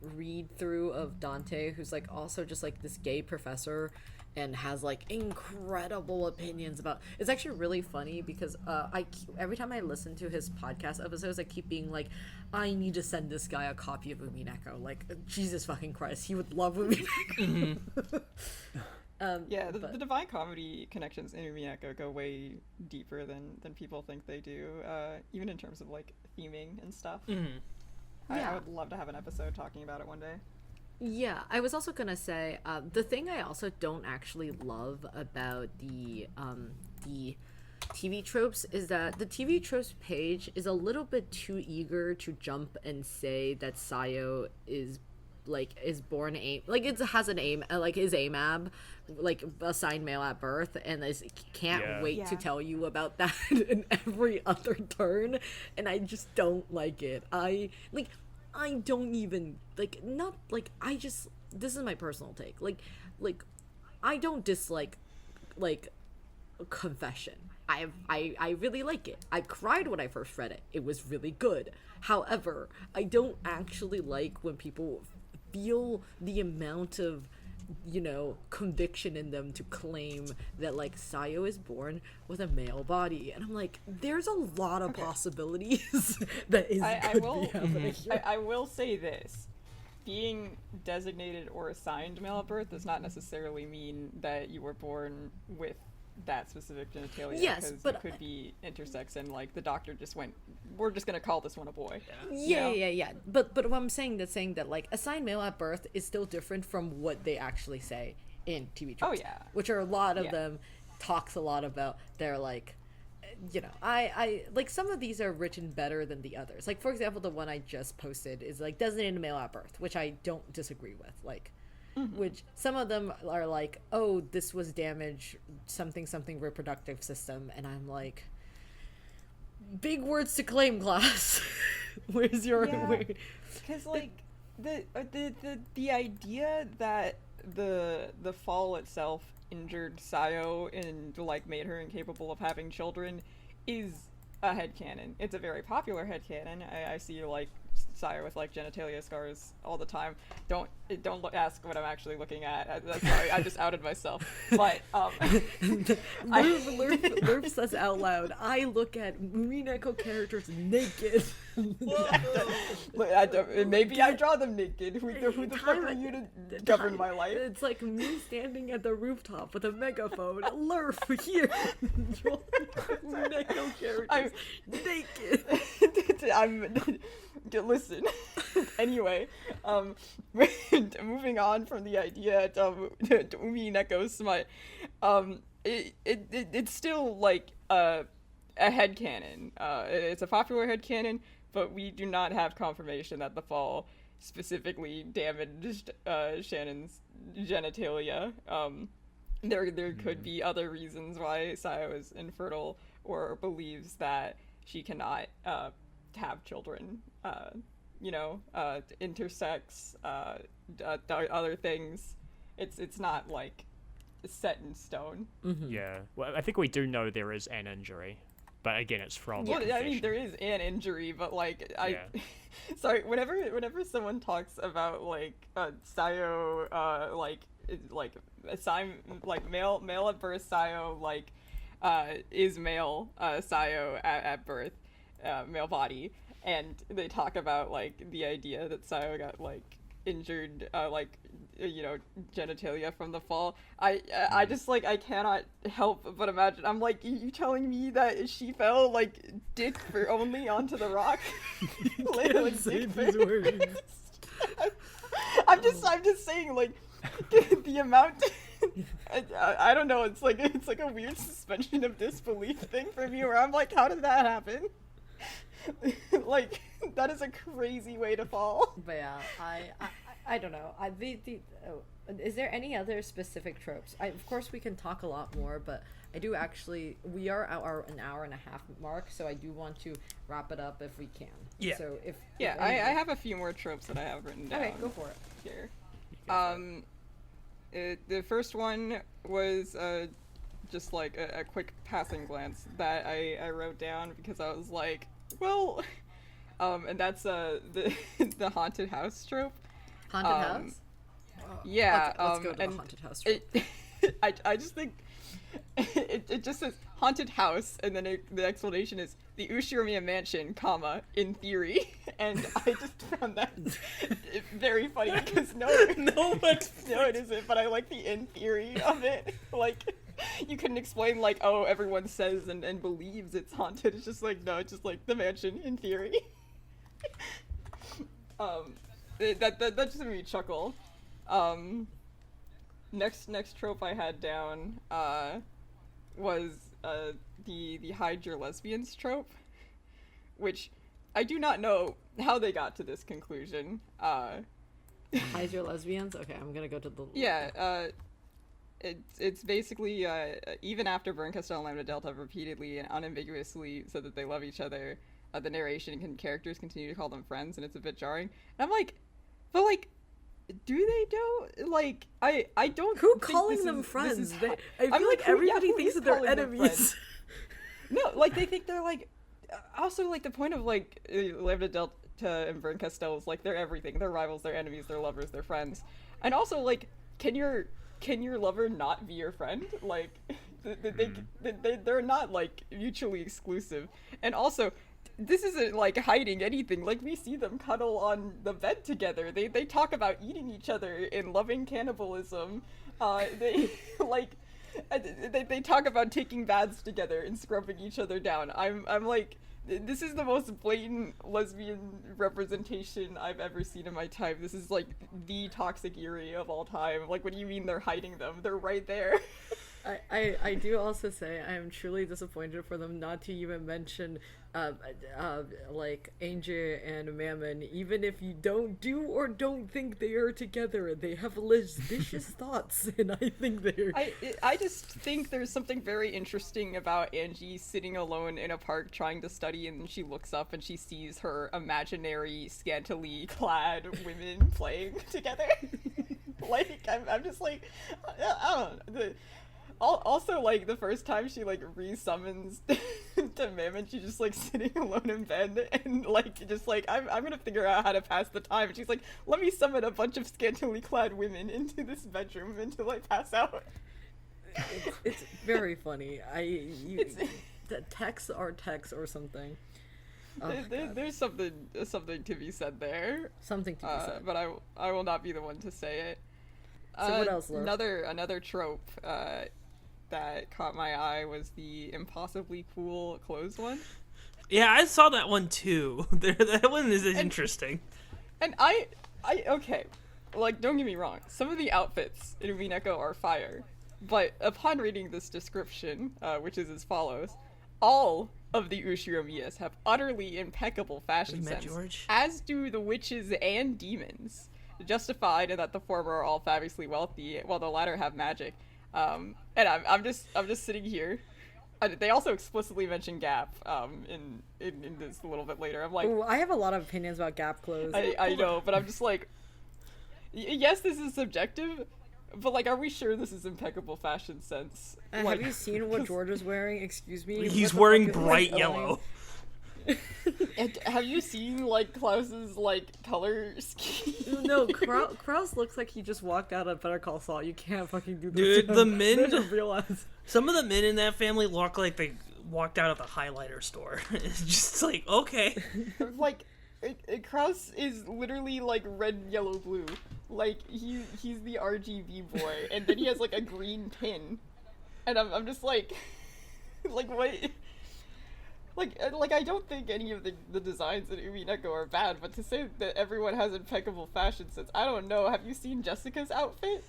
read through of Dante, who's like also just like this gay professor and has like incredible opinions about. It's actually really funny because every time I listen to his podcast episodes, I keep being like, I need to send this guy a copy of Umineko. Like, Jesus fucking Christ, he would love Umineko. The Divine Comedy connections in Umineko go way deeper than people think they do, even in terms of like theming and stuff. I would love to have an episode talking about it one day. Yeah, I was also gonna say the thing I also don't actually love about the TV tropes is that the TV tropes page is a little bit too eager to jump and say that Sayo is born it has an aim, like is AMAB, like assigned male at birth, and can't wait to tell you about that in every other turn, and I just don't like it. I don't even this is my personal take. Like I don't dislike like Confession. I really like it. I cried when I first read it. It was really good. However, I don't actually like when people feel the amount of, conviction in them to claim that like Sayo is born with a male body, and I'm like, there's a lot of possibilities that is I will say this: being designated or assigned male at birth does not necessarily mean that you were born with that specific genitalia. Yes, but it could be intersex, and like the doctor just went, we're just gonna call this one a boy. Yeah. But what I'm saying that like assigned male at birth is still different from what they actually say in TV tropes. Which are a lot of them talks a lot about their like, I like some of these are written better than the others. Like for example, the one I just posted is like designated male at birth, which I don't disagree with. Like. Which some of them are like, oh, this was damage something reproductive system, and I'm like, big words to claim, class. Where's your because like the idea that the fall itself injured Sayo and like made her incapable of having children is a headcanon. It's a very popular headcanon. I see like Sayo with like genitalia scars all the time. Don't ask what I'm actually looking at. Sorry, I just outed myself. But Lurf says out loud, I look at Umineko characters naked. Maybe I draw them naked. Who the fuck are you to govern my life? It's like me standing at the rooftop with a megaphone. Lurf here. Umineko characters naked. Listen. Anyway, moving on from the idea of Umineko smut, it's still like a headcanon. It's a popular headcanon, but we do not have confirmation that the fall specifically damaged Shannon's genitalia. There could be other reasons why Sayo is infertile or believes that she cannot have children, intersex, other things. It's not like set in stone. Yeah, well, I think we do know there is an injury, but again, it's from. Well, I mean, confession. there is an injury, but like Yeah. sorry. Whenever someone talks about like Sayo, like male at birth Sayo is male Sayo at birth, male body, and they talk about like the idea that Sayo got like injured genitalia from the fall. I just like I cannot help but imagine. I'm like, you telling me that she fell like dick for only onto the rock? Like, Say these words. I'm just saying like the amount. I don't know. It's like a weird suspension of disbelief thing for me where I'm like, how did that happen? Like that is a crazy way to fall. But yeah, I don't know. Is there any other specific tropes? Of course, we can talk a lot more, but I do actually. We are at an hour and a half mark, so I do want to wrap it up if we can. Yeah. So I have a few more tropes that I have written down. Okay, go for it. Here. The first one was just like a quick passing glance that I wrote down because I was like, well, and that's the the haunted house trope. Haunted house? Yeah. Okay, let's go to the haunted house trope. I just think it just says haunted house, and then the explanation is the Ushiromiya mansion, comma, in theory, and I just found that very funny because no, it isn't. But I like the in theory of it. Like, you couldn't explain like, oh, everyone says and believes it's haunted. It's just like, no, it's just like the mansion in theory. That just made me chuckle. Next trope I had down was the hide your lesbians trope, which I do not know how they got to this conclusion. Hide your lesbians? Okay, I'm gonna go to the... Yeah, it's basically, even after Burn Castell and Lambda Delta have repeatedly and unambiguously said that they love each other, the narration and characters continue to call them friends, and it's a bit jarring. And I'm like, but like, do they do? Like, I don't Who think calling them friends? I feel like who- everybody who thinks is that they're calling them enemies. friends? No, like, they think they're like, also like the point of like Lambda Delta and Burn Castell is like they're everything. They're rivals, they're enemies, they're lovers, they're friends. And also like, can your lover not be your friend? Like, they're not like mutually exclusive. And also, this isn't like hiding anything. Like, we see them cuddle on the bed together. They talk about eating each other and loving cannibalism. They like they talk about taking baths together and scrubbing each other down. I'm like, this is the most blatant lesbian representation I've ever seen in my time. This is like the toxic eerie of all time. Like, what do you mean they're hiding them? They're right there. I do also say I am truly disappointed for them not to even mention like Angel and Mammon. Even if you don't think they are together, they have vicious thoughts, and I think they're... I just think there's something very interesting about Angie sitting alone in a park trying to study, and she looks up and she sees her imaginary scantily clad women playing together. Like, I'm just like, I don't know. Also, like, the first time she, like, resummons to Mammon, she's just, like, sitting alone in bed and, like, just, like, I'm gonna figure out how to pass the time. And she's like, let me summon a bunch of scantily clad women into this bedroom until I pass out. It's very funny. The texts are texts or something. Oh, there's something to be said there. Something to be said. But I will not be the one to say it. So what else, Lurf? Another trope that caught my eye was the impossibly cool clothes one. Yeah, I saw that one too. That one is interesting. And I okay, like, don't get me wrong, some of the outfits in Umineko are fire, but upon reading this description, which is as follows, all of the Ushiромiyas have utterly impeccable fashion sense, George? as do the witches and demons, justified in that the former are all fabulously wealthy, while the latter have magic. And I'm just sitting here. They also explicitly mention Gap in this a little bit later. I'm like, ooh, I have a lot of opinions about Gap clothes. I know, but I'm just like, yes, this is subjective, But like, are we sure this is impeccable fashion sense? Have you seen what George is wearing? Excuse me. He's wearing bright yellow. Have you seen like Klaus's like color scheme? No, Kraus looks like he just walked out of Better Call Saul. You can't fucking do Dude, this. the men. Realize. Some of the men in that family look like they walked out of the highlighter store. It's just like, okay. Like, Kraus is literally like red, yellow, blue. Like he's the RGB boy, and then he has like a green pin, and I'm just like what? Like I don't think any of the designs in Umineko are bad, but to say that everyone has impeccable fashion sense, I don't know. Have you seen Jessica's outfit?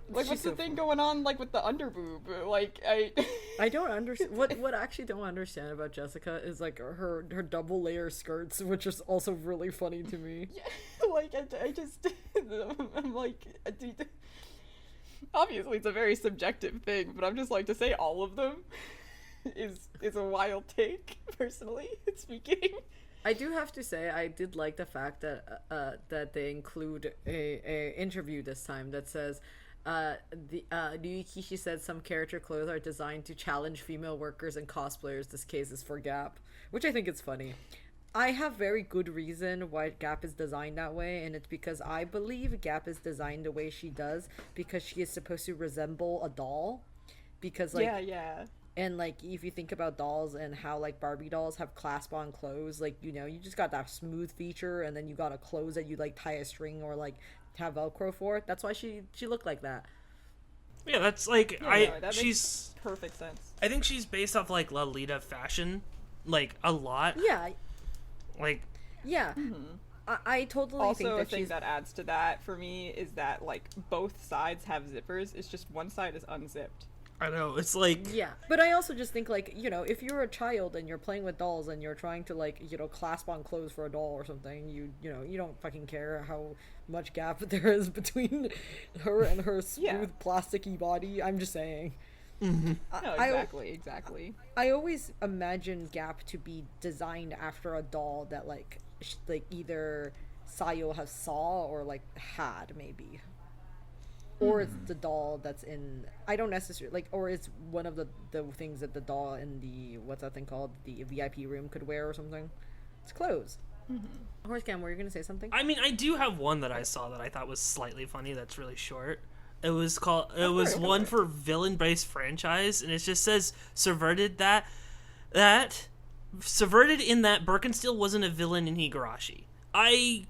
Like, what's the thing going on, like, with the underboob? Like, I don't understand. What I actually don't understand about Jessica is, like, her double layer skirts, which is also really funny to me. Yeah, like, I just, I'm like, dude, obviously it's a very subjective thing, but I'm just like, to say all of them is a wild take, personally speaking. I do have to say, I did like the fact that they include a interview this time that says, Ryukishi said some character clothes are designed to challenge female workers and cosplayers. This case is for Gap, which I think is funny. I have very good reason why Gap is designed that way, and it's because I believe Gap is designed the way she does because she is supposed to resemble a doll. Because, like, yeah. And, like, if you think about dolls and how, like, Barbie dolls have clasp-on clothes, like, you know, you just got that smooth feature, and then you got a clothes that you, like, tie a string or, like, have Velcro for. That's why she looked like that. Yeah, that's, like, makes perfect sense. I think she's based off, like, Lolita fashion, like, a lot. Yeah. Like... Yeah. Mm-hmm. I totally think that Also, a thing that adds to that, for me, is that, like, both sides have zippers. It's just one side is unzipped. I know, it's like... Yeah, but I also just think, like, you know, if you're a child and you're playing with dolls and you're trying to, like, you know, clasp on clothes for a doll or something, you know, you don't fucking care how much gap there is between her and her smooth, plasticky body. I'm just saying. Mm-hmm. No, exactly. I always imagine Gap to be designed after a doll that, like either Sayo has saw or, like, had, maybe. Or it's the doll that's in... I don't necessarily... Like, or it's one of the things that the doll in the... What's that thing called? The VIP room could wear or something. It's clothes. Mm-hmm. Horsecam, were you going to say something? I mean, I do have one that I saw that I thought was slightly funny that's really short. It was called... It was one for villain-based franchise, and it just says, subverted subverted in that Birkensteel wasn't a villain in Higurashi. I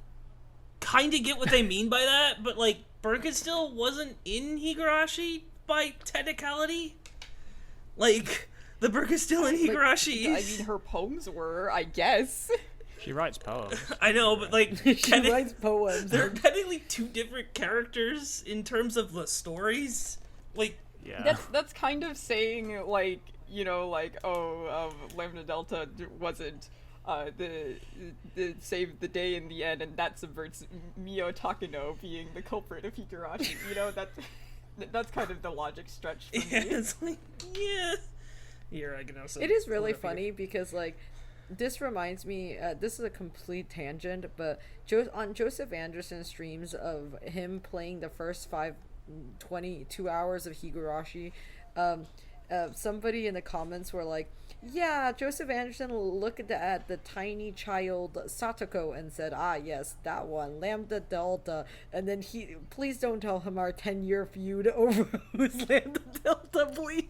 kind of get what they mean by that, but, like, Birkensteel wasn't in Higurashi by technicality. Like, the Birkensteel in Higurashi... I mean, her poems were, I guess. She writes poems. I know, but, like... She writes poems. They're technically two different characters in terms of the stories. Like... Yeah. That's kind of saying, like, you know, like, Lambda Delta wasn't... the saved the day in the end, and that subverts Mio Takano being the culprit of Higurashi. You know, that's kind of the logic stretch for me. It's like, yeah. You're right, it is really funny because, like, this reminds me, this is a complete tangent, but on Joseph Anderson's streams of him playing the first 22 hours of Higurashi, somebody in the comments were like, yeah, Joseph Anderson looked at the tiny child Satoko and said, ah, yes, that one, Lambda Delta. And then please don't tell him our 10-year feud over who's Lambda Delta, please.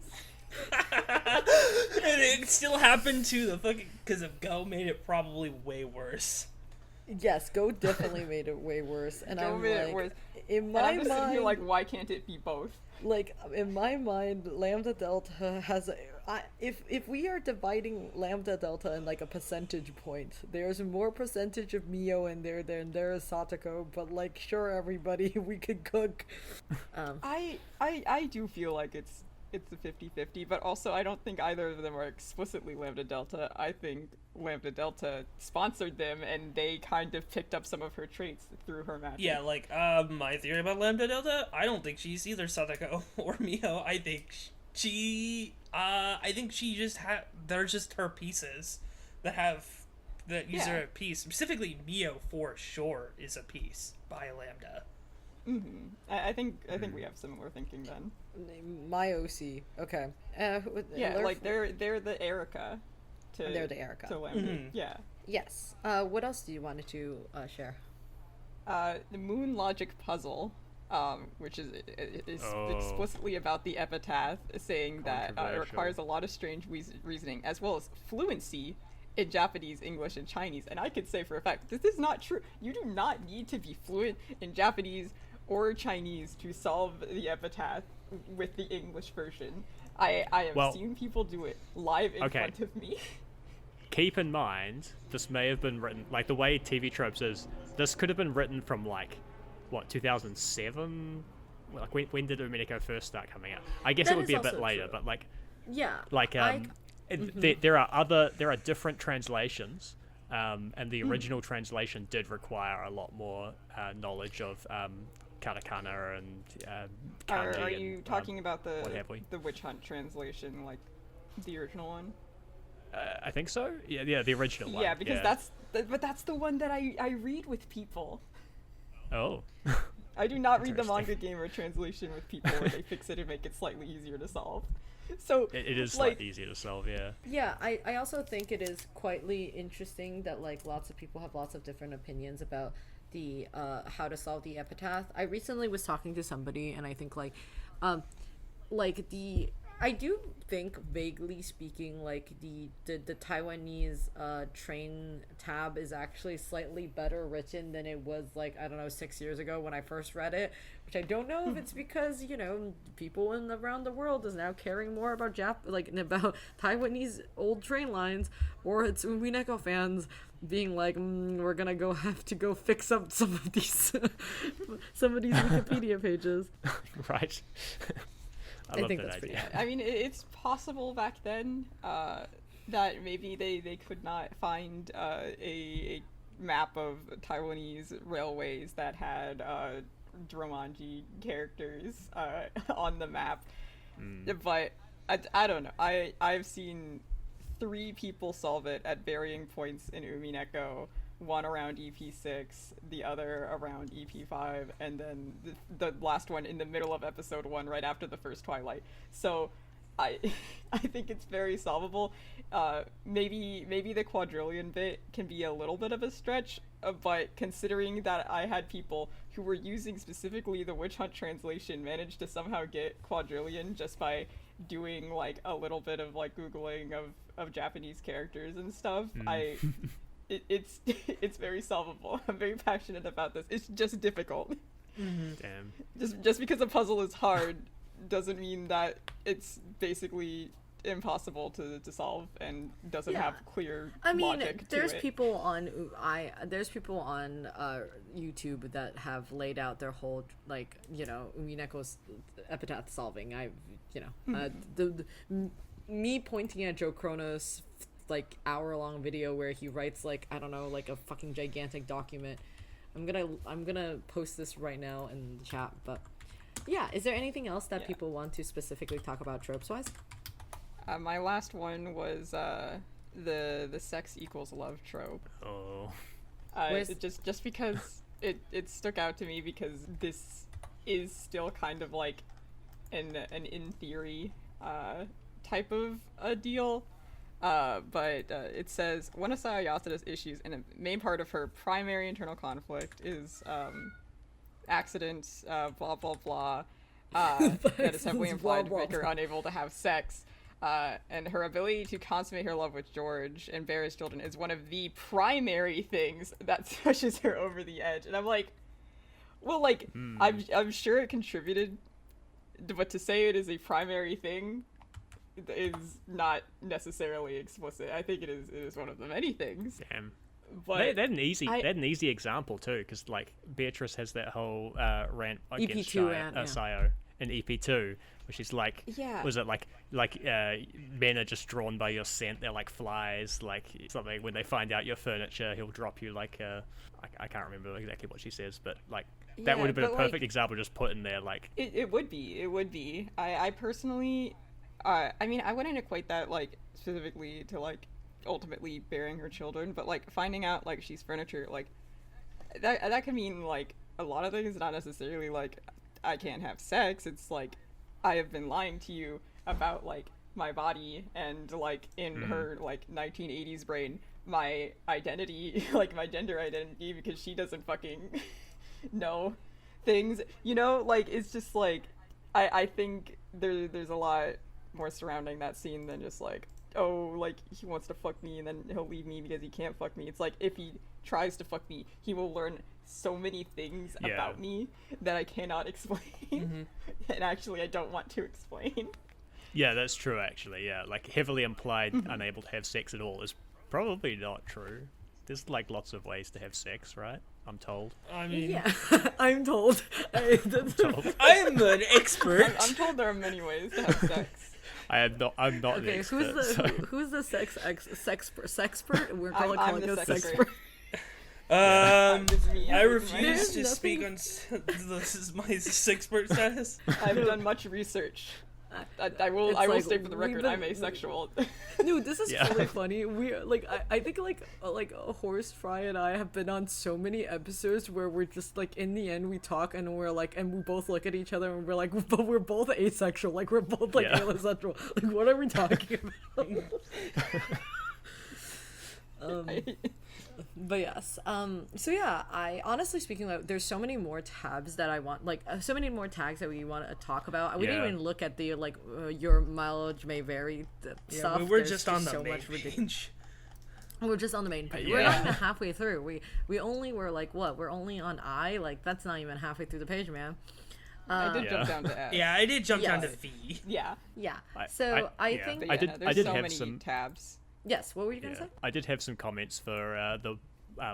And it still happened to the fucking... Because of Go made it probably way worse. Yes, Go definitely made it way worse. And Go I'm made like, it worse. In my and I'm mind... You're like, why can't it be both? Like, in my mind, Lambda Delta has if we are dividing Lambda Delta in, like, a percentage point, there's more percentage of Mio in there than there is Satoko, but, like, sure, everybody, we could cook. I do feel like it's a 50-50, but also I don't think either of them are explicitly Lambda Delta. I think Lambda Delta sponsored them, and they kind of picked up some of her traits through her magic. Yeah, like, my theory about Lambda Delta, I don't think she's either Satoko or Mio. I think she just they're just her pieces that use her a piece. Specifically, Mio, for sure, is a piece by Lambda. I think we have similar thinking then. My OC. Okay. Yeah, like they're the Erica. They're the Erica. To Lambert. Yeah. Yes. What else do you want to share? The Moon Logic Puzzle, which is explicitly about the epitaph, saying that it requires a lot of strange reasoning, as well as fluency in Japanese, English, and Chinese. And I could say for a fact, this is not true. You do not need to be fluent in Japanese or Chinese to solve the epitaph with the English version. I have seen people do it live in front of me. Keep in mind, this may have been written, like the way TV Tropes is, this could have been written from 2007? Like when did Umineko first start coming out? I guess it would be a bit later, but there are different translations, and the original translation did require a lot more knowledge of katakana and kanji. Are you talking about the Witch Hunt translation, like the original one? I think so. Yeah, the original one. Yeah, because that's the one that I read with people. Oh. I do not read the Manga Gamer translation with people where they fix it and make it slightly easier to solve. So it is slightly easier to solve, yeah. Yeah, I also think it is quietly interesting that lots of people have lots of different opinions about the how to solve the epitaph. I recently was talking to somebody, and I think I do think, vaguely speaking, the Taiwanese train tab is actually slightly better written than it was 6 years ago when I first read it, which I don't know if it's because people around the world is now caring more about about Taiwanese old train lines, or it's Umineko fans being we're gonna have to go fix up some of these Wikipedia pages. Right. I think that's pretty idea. I mean, it's possible back then that maybe they could not find a map of Taiwanese railways that had Dromanji characters on the map. But I don't know. I've seen 3 people solve it at varying points in Umineko. One around EP6, the other around EP5, and then the last one in the middle of episode 1, right after the first Twilight. So I think it's very solvable. Maybe the quadrillion bit can be a little bit of a stretch, but considering that I had people who were using specifically the Witch Hunt translation manage to somehow get quadrillion just by doing a little bit of Googling of Japanese characters and stuff, It's very solvable. I'm very passionate about this. It's just difficult. Damn. Just because a puzzle is hard doesn't mean that it's basically impossible to solve and doesn't have clear logic to there's it. people on YouTube that have laid out their whole Umineko's epitaph solving. Me pointing at Joe Kronos hour-long video where he writes a fucking gigantic document. I'm gonna post this right now in the chat. But yeah, is there anything else that people want to specifically talk about tropes wise? My last one was the sex equals love trope. Oh. Just because it stuck out to me because this is still kind of an in theory type of a deal. But it says one of Sayo Yasuda's issues and a main part of her primary internal conflict is accidents, blah blah blah, that is heavily implied to make her unable to have sex. And her ability to consummate her love with George and bear his children is one of the primary things that pushes her over the edge. And I'm I'm sure it contributed, but to say it is a primary thing is not necessarily explicit. I think it is one of the many things. Damn. But they had an easy example too, because Beatrice has that whole rant against Sayo in EP2, which is was it men are just drawn by your scent? They're like flies, something. When they find out your furniture, he'll drop you I can't remember exactly what she says, but that would have been a perfect example just put in there. It would be. I personally. I mean, I wouldn't equate that specifically to ultimately bearing her children, but finding out she's furniture, that could mean a lot of things, not necessarily like I can't have sex. It's like I have been lying to you about like my body, and like in her like 1980s brain, my identity, like my gender identity, because she doesn't fucking know things, you know, like it's just like I think there's a lot more surrounding that scene than just like, oh, like he wants to fuck me and then he'll leave me because he can't fuck me. It's like if he tries to fuck me, he will learn so many things about me that I cannot explain. And actually I don't want to explain. Yeah, that's true actually. Yeah, like heavily implied unable to have sex at all is probably not true. There's like lots of ways to have sex, right? I'm told. I mean, Yeah, I'm told. I'm an expert. I'm told there are many ways to have sex. I'm not an Okay, expert. who's the sexpert? We're I'm calling the a sexpert. I I refuse to Nothing- speak on this is my sexpert status. I've done much research. I will like, state for the we've record, been- I'm asexual. No, this is Yeah. really funny. We like I think like Horse Fry and I have been on so many episodes where we're just like in the end we talk and we're like, and we both look at each other and we're like, but we're both asexual, like we're both like Yeah. allocentric. Like what are we talking about? But yes, so yeah, I honestly speaking, like, there's so many more tabs that I want, like so many more tags that we want to talk about. We didn't Yeah. even look at the like your mileage may vary stuff. we were There's just on the so main much ridiculous. page. We're just on the main page. Yeah. We're not even halfway through. We only were like what? We're only on I. Like that's not even halfway through the page, man. I did Yeah. jump down to F. Yeah, I did jump down to Yes. V. Yeah. Yeah. I- So I yeah. think But I yeah, did- no, there's I did so have many some- tabs. yes. What were you gonna Yeah. say? I did have some comments for the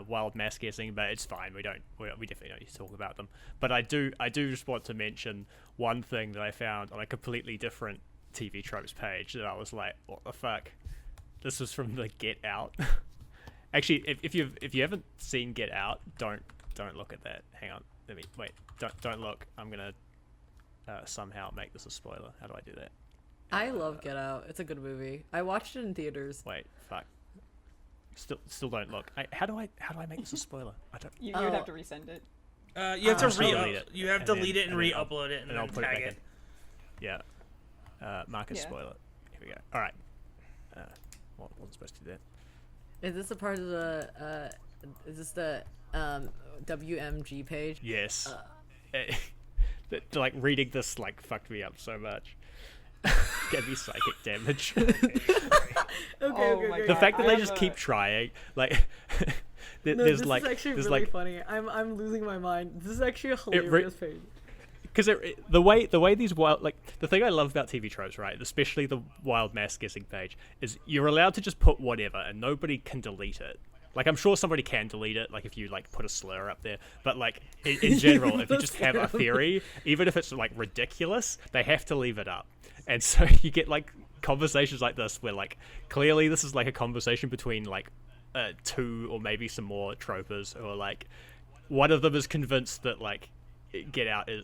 wild mass guessing, but it's fine. We definitely don't need to talk about them. But I do just want to mention one thing that I found on a completely different TV tropes page that I was like, what the fuck? This was from the Get Out. Actually, if you haven't seen Get Out, don't look at that. Hang on, don't look. I'm gonna somehow make this a spoiler. How do I do that? I love Get Out. It's a good movie. I watched it in theaters. Wait, fuck. Still don't look. How do I make this a spoiler? I don't. You would have to resend it. You have to I'll delete it, You have and to then- delete it and and then I'll- re-upload it and and I'll then put it tag back it. in. Yeah. Mark as Yeah. spoiler. Here we go. All right. Wasn't supposed to do that. Is this a part of the? Is this the WMG page? Yes. Like reading this like fucked me up so much. Gave me psychic damage. Okay, my The God, fact that I they have just a- keep trying, like, No, there's this like, is actually there's really like, funny. I'm losing my mind. This is actually a hilarious page. because the way these wild, like, the thing I love about TV tropes, right, especially the wild mass guessing page, is you're allowed to just put whatever and nobody can delete it. Like, I'm sure somebody can delete it, like if you like put a slur up there, but like in general, if you just have a theory, even if it's like ridiculous, they have to leave it up. And so you get like conversations like this where like clearly this is like a conversation between like two or maybe some more tropers, or like one of them is convinced that like Get Out is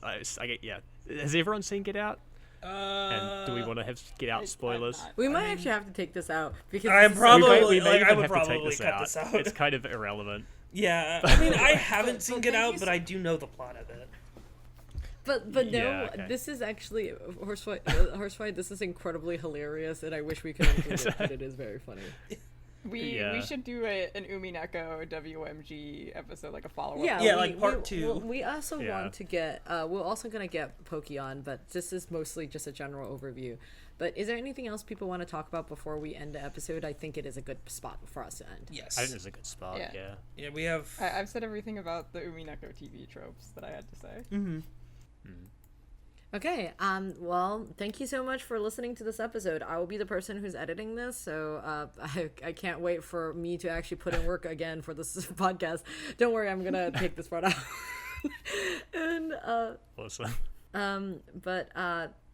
has everyone seen Get Out? And do we want to have Get Out spoilers? We might actually have to take this out because I'm this is- probably- we may like, I even would have to take probably this cut out. this out. It's kind of irrelevant. Yeah, I mean, I haven't seen but Get thank Out, you but so- I do know the plot of it. But no, Yeah, okay. this is actually Horsefly. This is incredibly hilarious, and I wish we could include it, but it is very funny. Yeah. We should do an Umineko WMG episode, like a follow-up. Yeah, Yeah, like part two. We also Yeah. want to get. We're also gonna get Pokey on, but this is mostly just a general overview. But is there anything else people want to talk about before we end the episode? I think it is a good spot for us to end. Yes. I think it's a good spot. Yeah. Yeah. Yeah, we have. I've said everything about the Umineko TV tropes that I had to say. Mm-hmm. Okay. Well, thank you so much for listening to this episode. I will be the person who's editing this, so I can't wait for me to actually put in work again for this podcast. Don't worry, I'm gonna take this part out. And Awesome.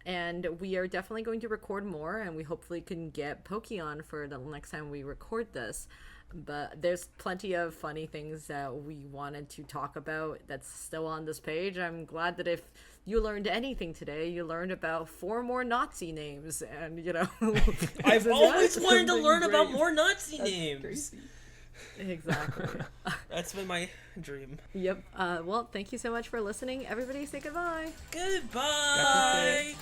and we are definitely going to record more, and we hopefully can get Pokey on for the next time we record this. But there's plenty of funny things that we wanted to talk about that's still on this page. I'm glad that if you learned anything today, you learned about 4 more Nazi names, and I've always wanted to learn about great. more Nazi That's names. crazy. Exactly. That's been my dream. Yep. Well, thank you so much for listening. Everybody say goodbye. Goodbye.